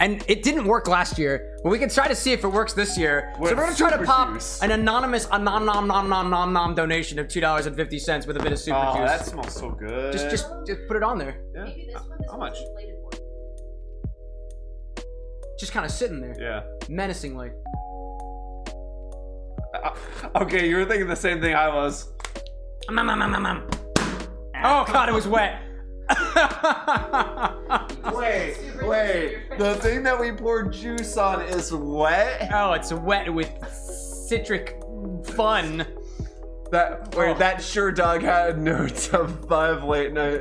And it didn't work last year, but we can try to see if it works this year. With so we're gonna try to super pop juice. an anonymous nom donation of $2.50 with a bit of super Oh, juice. that smells so good. Just put it on there. Yeah. Maybe this one. How much? Inflated one. Just kind of sitting there, Yeah. menacingly. Okay, you were thinking the same thing I was. Oh god, it was wet. Wait. The thing that we poured juice on is wet? Oh, it's wet with citric fun. That sure dog had notes of 5 late night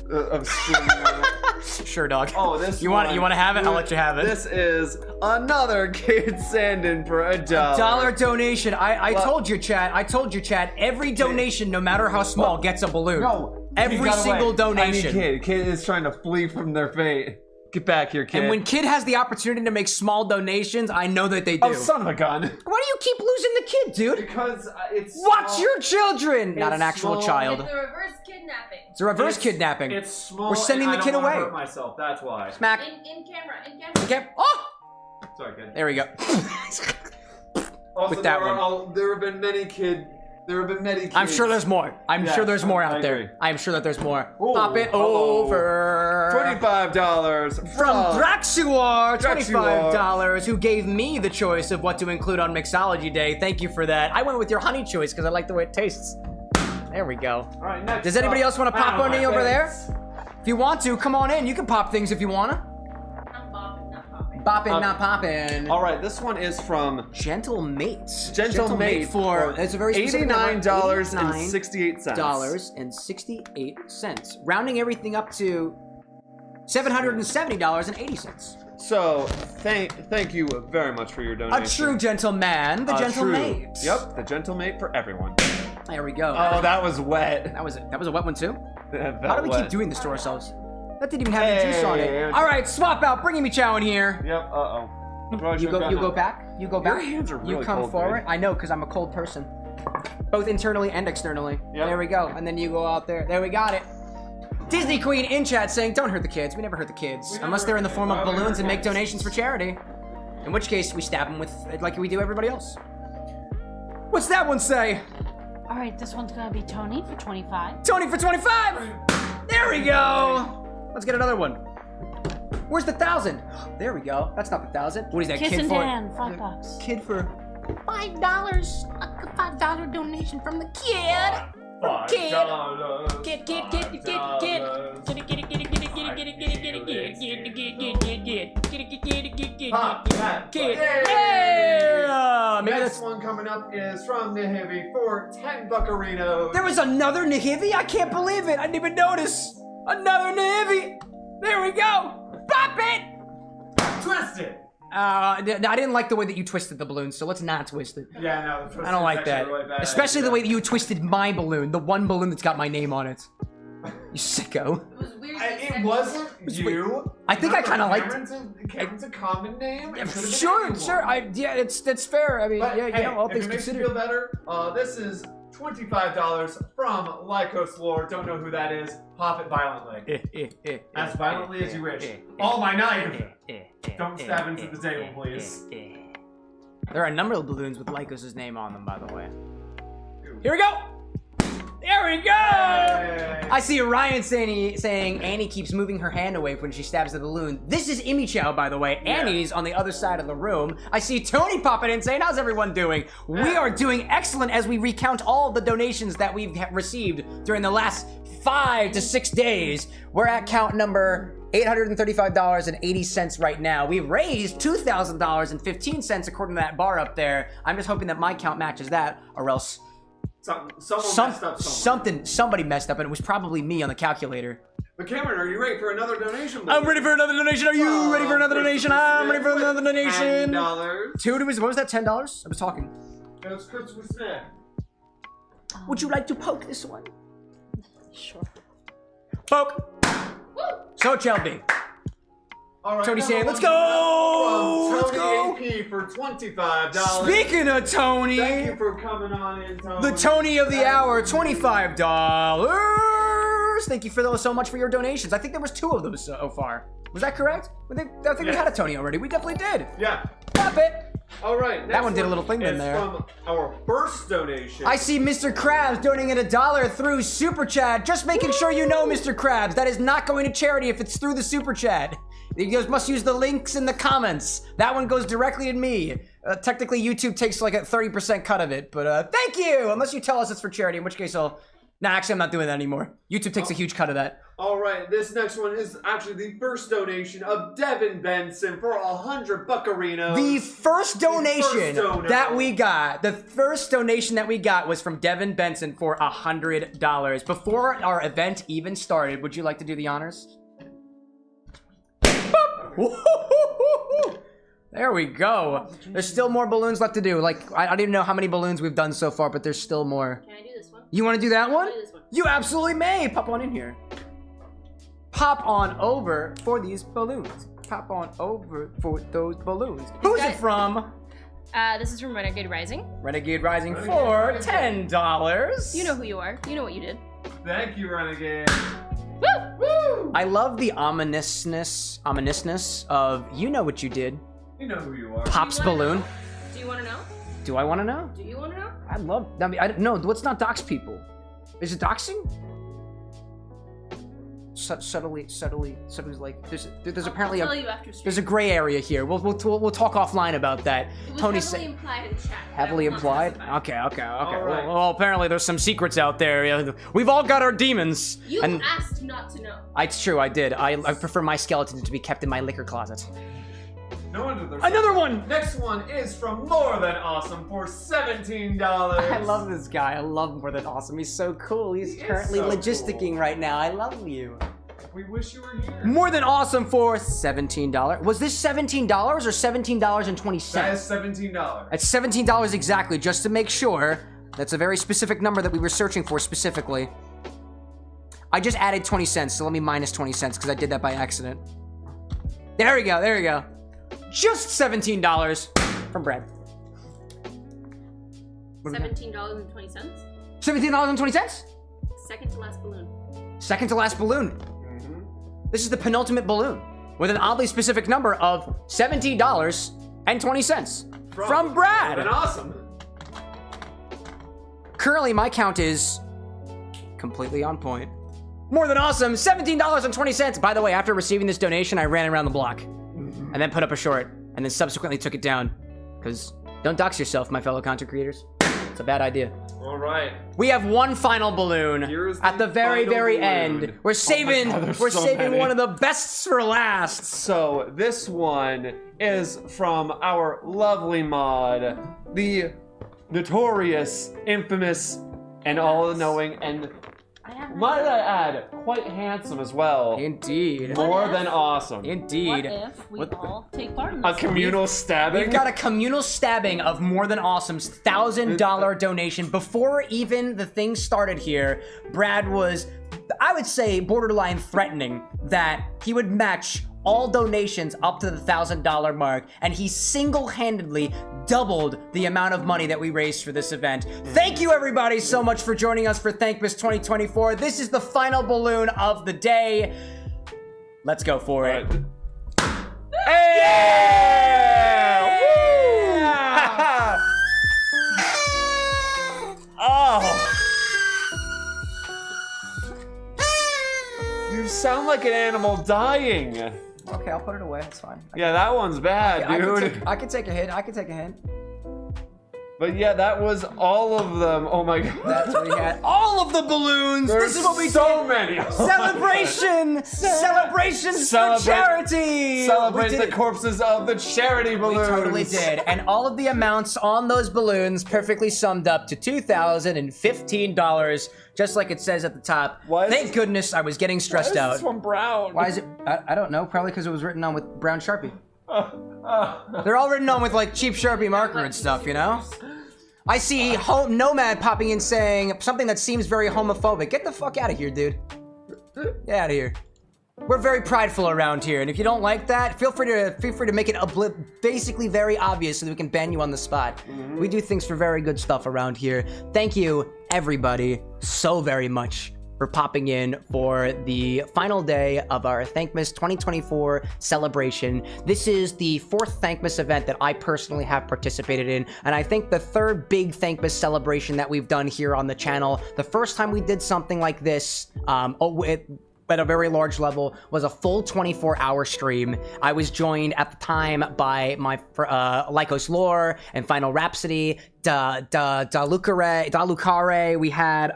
of streaming on it. Sure, dog. Oh, this you one. want to have it? I'll let you have it. This is another kid sanding for $1. Dollar donation. I told you, chat. I told you, chat. Every donation, no matter how small, gets a balloon. No. Every he got single away. donation. Tiny kid is trying to flee from their fate. Get back here, kid. And when kid has the opportunity to make small donations, I know that they do. Oh, son of a gun. Why do you keep losing the kid, dude? Because it's Watch small. your children. Not an actual small. child. It's a reverse kidnapping. It's a reverse kidnapping. It's small. We're sending and the kid I don't wanna away. hurt myself. That's why. Smack. In camera. Okay. Oh! Sorry, kid. There we go. Also, With that one. There have been many kids. I'm sure there's more. I'm Yeah, sure there's more I out there. agree. I'm sure that there's more. Ooh, Pop it hello. over. $25 From Draxuar, Draxuar. $25, who gave me the choice of what to include on Mixology Day. Thank you for that. I went with your honey choice because I like the way it tastes. There we go. All right, next Does anybody up. else want to pop Ow, any my over there? face. If you want to, come on in. You can pop things if you want to. I'm bopping, not popping. Bopping, not popping. All right, this one is from Gentle Mates. Gentle Mate for, it's a very specific number, $89.68. $89.68. Rounding everything up to $770.80. So, thank you very much for your donation. A true gentleman, the Gentle True. Mate. Yep, the Gentle Mate for everyone. There we go. Oh, that was wet. That was a wet one too. That How do we felt keep wet. doing this to ourselves? That didn't even have any juice on it. Hey. All right, swap out. Bringing me chow in here. Yep. You go back. You go back. Your hands are You really come cold, forward. dude. I know, because I'm a cold person, both internally and externally. Yep. There we go. And then you go out there. There we got it. Disney Queen in chat saying, "Don't hurt the kids. We never hurt the kids unless they're in the form of balloons and make donations for charity. In which case, we stab them with like we do everybody else." What's that one say? All right, this one's gonna be Tony for 25. Tony for 25. There we go. Let's get another one. Where's the 1,000? There we go. That's not the 1,000. What is that Kiss kid and for? Dan, $5. Kid for $5. A $5 donation from the kid. $5. Get. Yeah! Maybe Next that's... one coming up is from Nahivi for 10 buccarinos. There was another Nahivi? I can't believe it. I didn't even notice. Another Nahivi. There we go. Pop it. Twist it. I didn't like the way that you twisted the balloon, so let's not twist it. Yeah, no, the twist I don't is like actually that. a really bad Especially idea. the way that you twisted my balloon, the one balloon that's got my name on it. You sicko. It was weird. It wasn't you. I think I kinda liked it. Cameron's a common name. It could've been Sure, anyone. sure. That's fair. I mean, But yeah, hey, you know, all if things it makes you considered. feel better, this is $25 from Lycos Lore. Don't know who that is. Pop it violently. As violently as you wish. Oh, my knife! Don't stab into the table, please. There are a number of balloons with Lycos' name on them, by the way. Here we go! There we go! Hey. I see Ryan saying Annie keeps moving her hand away when she stabs the balloon. This is Imi Chow, by the way. Yeah. Annie's on the other side of the room. I see Tony popping in saying, how's everyone doing? We are doing excellent as we recount all the donations that we've received during the last 5 to 6 days. We're at count number $835.80 right now. We've raised $2,000.15 according to that bar up there. I'm just hoping that my count matches that, or else Someone messed up somewhere. somebody messed up, and it was probably me on the calculator. But Cameron, are you ready for another donation? I'm ready for another donation. Are you ready for another donation? I'm ready for another donation. $10. What was that? $10? I was talking. That's Christopher Smith. Would you like to poke this one? Sure. Poke. So it shall be. All right, Tony number saying, one let's go. from Let's Tony go. AP for $25. Speaking of Tony, Thank you for coming on in, Tony. the Tony of the hour, $25. Thank you for those so much for your donations. I think there was 2 of those so far. Was that correct? I think we Yes. had a Tony already. We definitely did. Yeah. Pop it. All right. That one did a little thing in is there. From our first donation. I see Mr. Krabs donating $1 through Super Chat. Just making sure you know, Mr. Krabs, that is not going to charity if it's through the Super Chat. You must use the links in the comments. That one goes directly to me. Technically, YouTube takes like a 30% cut of it, but thank you! Unless you tell us it's for charity, in which case I'll... Nah, actually, I'm not doing that anymore. YouTube takes a huge cut of that. All right, this next one is actually the first donation of Devin Benson for 100 buccarinos. The first donation dono. that we got, was from Devin Benson for $100. Before our event even started, would you like to do the honors? Boop. There we go. There's still more balloons left to do. Like, I don't even know how many balloons we've done so far, but there's still more. Can I do this one? You want to do that one? I'll do this one. You absolutely may. Pop on in here. Pop on over for these balloons. Pop on over for those balloons. Who's it from? This is from Renegade Rising. Renegade Rising for $10. You know who you are. You know what you did. Thank you, Renegade. Woo! Woo! I love the ominousness of you know what you did. You know who you are. Pop's Do you wanna ballon. know? Do you want to know? Do I want to know? Do you want to know? I love. I mean, no. Let's not dox people. Is it doxing? Subtly, like there's apparently I'll tell you after stream. there's a gray area here. We'll talk offline about that. It was Tony heavily said implied in chat. but I heavily will not implied. specify. Okay. right. Well, apparently there's some secrets out there. Yeah, we've all got our demons. You and asked not to know. it's true. I did. I prefer my skeleton to be kept in my liquor closet. No wonder there's Another one. Next one is from More Than Awesome for $17. I love this guy. I love More Than Awesome. He's so cool. He's He is currently so logisticking cool. right now. I love you. We wish you were here. More Than Awesome for $17. Was this $17 or $17.20? That is $17. It's $17 exactly, just to make sure. That's a very specific number that we were searching for specifically. I just added 20 cents, so let me minus 20 cents because I did that by accident. There we go. Just $17 from Brad. $17.20. $17.20? Second to last balloon. Second to last balloon. This is the penultimate balloon with an oddly specific number of $17.20 from Brad. More Than Awesome. Currently, my count is completely on point. More Than Awesome, $17.20. By the way, after receiving this donation, I ran around the block and then put up a short and then subsequently took it down because don't dox yourself, my fellow content creators. It's a bad idea. All right. We have one final balloon Here's at the very, final very balloon. end. We're saving, God, there's we're so saving many. one of the bests for last. So this one is from our lovely mod, the notorious, infamous, and all-knowing, and might I add, quite handsome as well. Indeed. More than awesome. Indeed. What if we all take part in A this? communal stabbing. We've got a communal stabbing of More Than Awesome's $1,000 donation. Before even the thing started here, Brad was, I would say, borderline threatening that he would match all donations up to the $1,000 mark, and he single-handedly doubled the amount of money that we raised for this event. Thank you, everybody, so much for joining us for Thankmas 2024. This is the final balloon of the day. Let's go for it. Hey! Yeah! Oh. You sound like an animal dying. Okay, I'll put it away. It's fine. Yeah, that one's bad, dude. I can take a hit. I can take a hint. But yeah, that was all of them. Oh my god. That's what we had. All of the balloons. There's This is what we so did. many. Celebrations for charity. Celebrate We the did it. corpses of the charity We balloons. totally did. And all of the amounts on those balloons perfectly summed up to $2,015, just like it says at the top. Why is Thank this- goodness I was getting stressed out. This one brown. Why is it? I don't know. Probably because it was written on with brown Sharpie. They're all written on with like cheap Sharpie marker and stuff, you know? I see Home Nomad popping in saying something that seems very homophobic. Get the fuck out of here, dude. Get out of here. We're very prideful around here, and if you don't like that, feel free to make it basically very obvious so that we can ban you on the spot. We do things for very good stuff around here. Thank you, everybody, so very much for popping in for the final day of our Thankmas 2024 celebration. This is the 4th Thankmas event that I personally have participated in, and I think the 3rd big Thankmas celebration that we've done here on the channel. The first time we did something like this, at a very large level, was a full 24-hour stream. I was joined at the time by my Lycos Lore and Final Rhapsody, Lucare. We had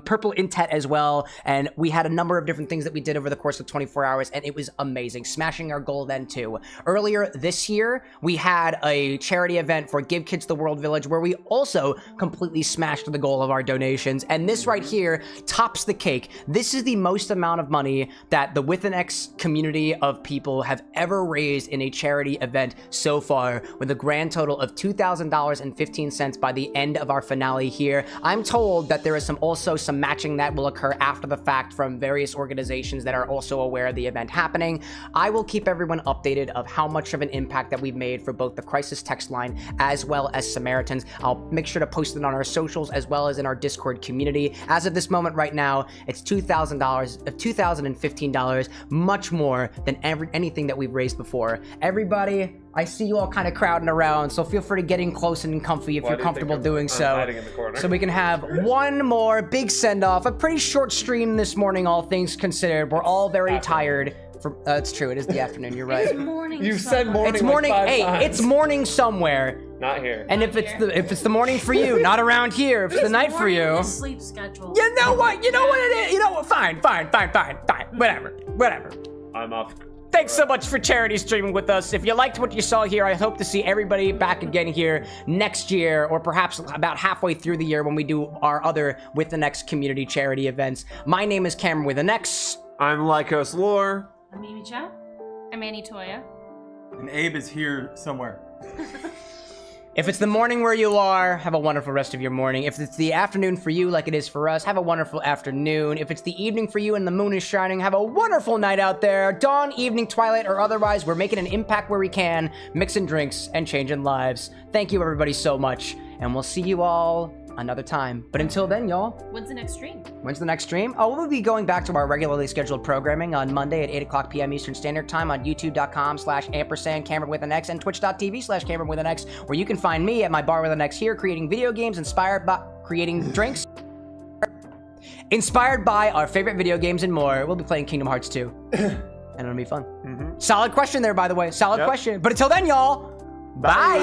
Purple Intet as well, and we had a number of different things that we did over the course of 24 hours, and it was amazing, smashing our goal then too. Earlier this year, we had a charity event for Give Kids the World Village, where we also completely smashed the goal of our donations, and this right here tops the cake. This is the most amount of money that the With an X community of people have ever raised in a charity event so far, with a grand total of $2,000.15 by the end of our finale here. I'm told that there is also some matching that will occur after the fact from various organizations that are also aware of the event happening. I will keep everyone updated of how much of an impact that we've made for both the Crisis text line as well as Samaritans. I'll make sure to post it on our socials as well as in our Discord community. As of this moment right now, it's $2,015, much more than anything that we've raised before. Everybody, I see you all kind of crowding around, so feel free to get in close and comfy if you're comfortable doing so. hiding in the corner? So we can have one more big send-off. A pretty short stream this morning, all things considered. We're all very tired. It's true, it is the afternoon, you're right. It's morning. You said morning. It's morning, like 5 hey, times. it's morning somewhere. Not here. And if it's the morning for you, not around here. If it's the night for you. The sleep schedule. You know what? You know what it is? You know what? Fine. Whatever. I'm off. Thanks so much for charity streaming with us. If you liked what you saw here, I hope to see everybody back again here next year, or perhaps about halfway through the year when we do our other With an X community charity events. My name is CameroxnWithAnX. I'm Lycos Lore. I'm Amy Chat. I'm Annie Toya. And Abe is here somewhere. If it's the morning where you are, have a wonderful rest of your morning. If it's the afternoon for you like it is for us, have a wonderful afternoon. If it's the evening for you and the moon is shining, have a wonderful night out there. Dawn, evening, twilight, or otherwise, we're making an impact where we can, mixing drinks and changing lives. Thank you everybody so much, and we'll see you all another time. But until then, y'all. When's the next stream? When's the next stream? Oh, we'll be going back to our regularly scheduled programming on Monday at 8 o'clock p.m. Eastern Standard Time on youtube.com/ampersand CameroxnWithAnX and twitch.tv/CameroxnWithAnX, where you can find me at my bar with an X here, creating video games inspired by creating drinks inspired by our favorite video games and more. We'll be playing Kingdom Hearts 2. And it'll be fun. Solid question there, by the way. Solid question. But until then, y'all, bye.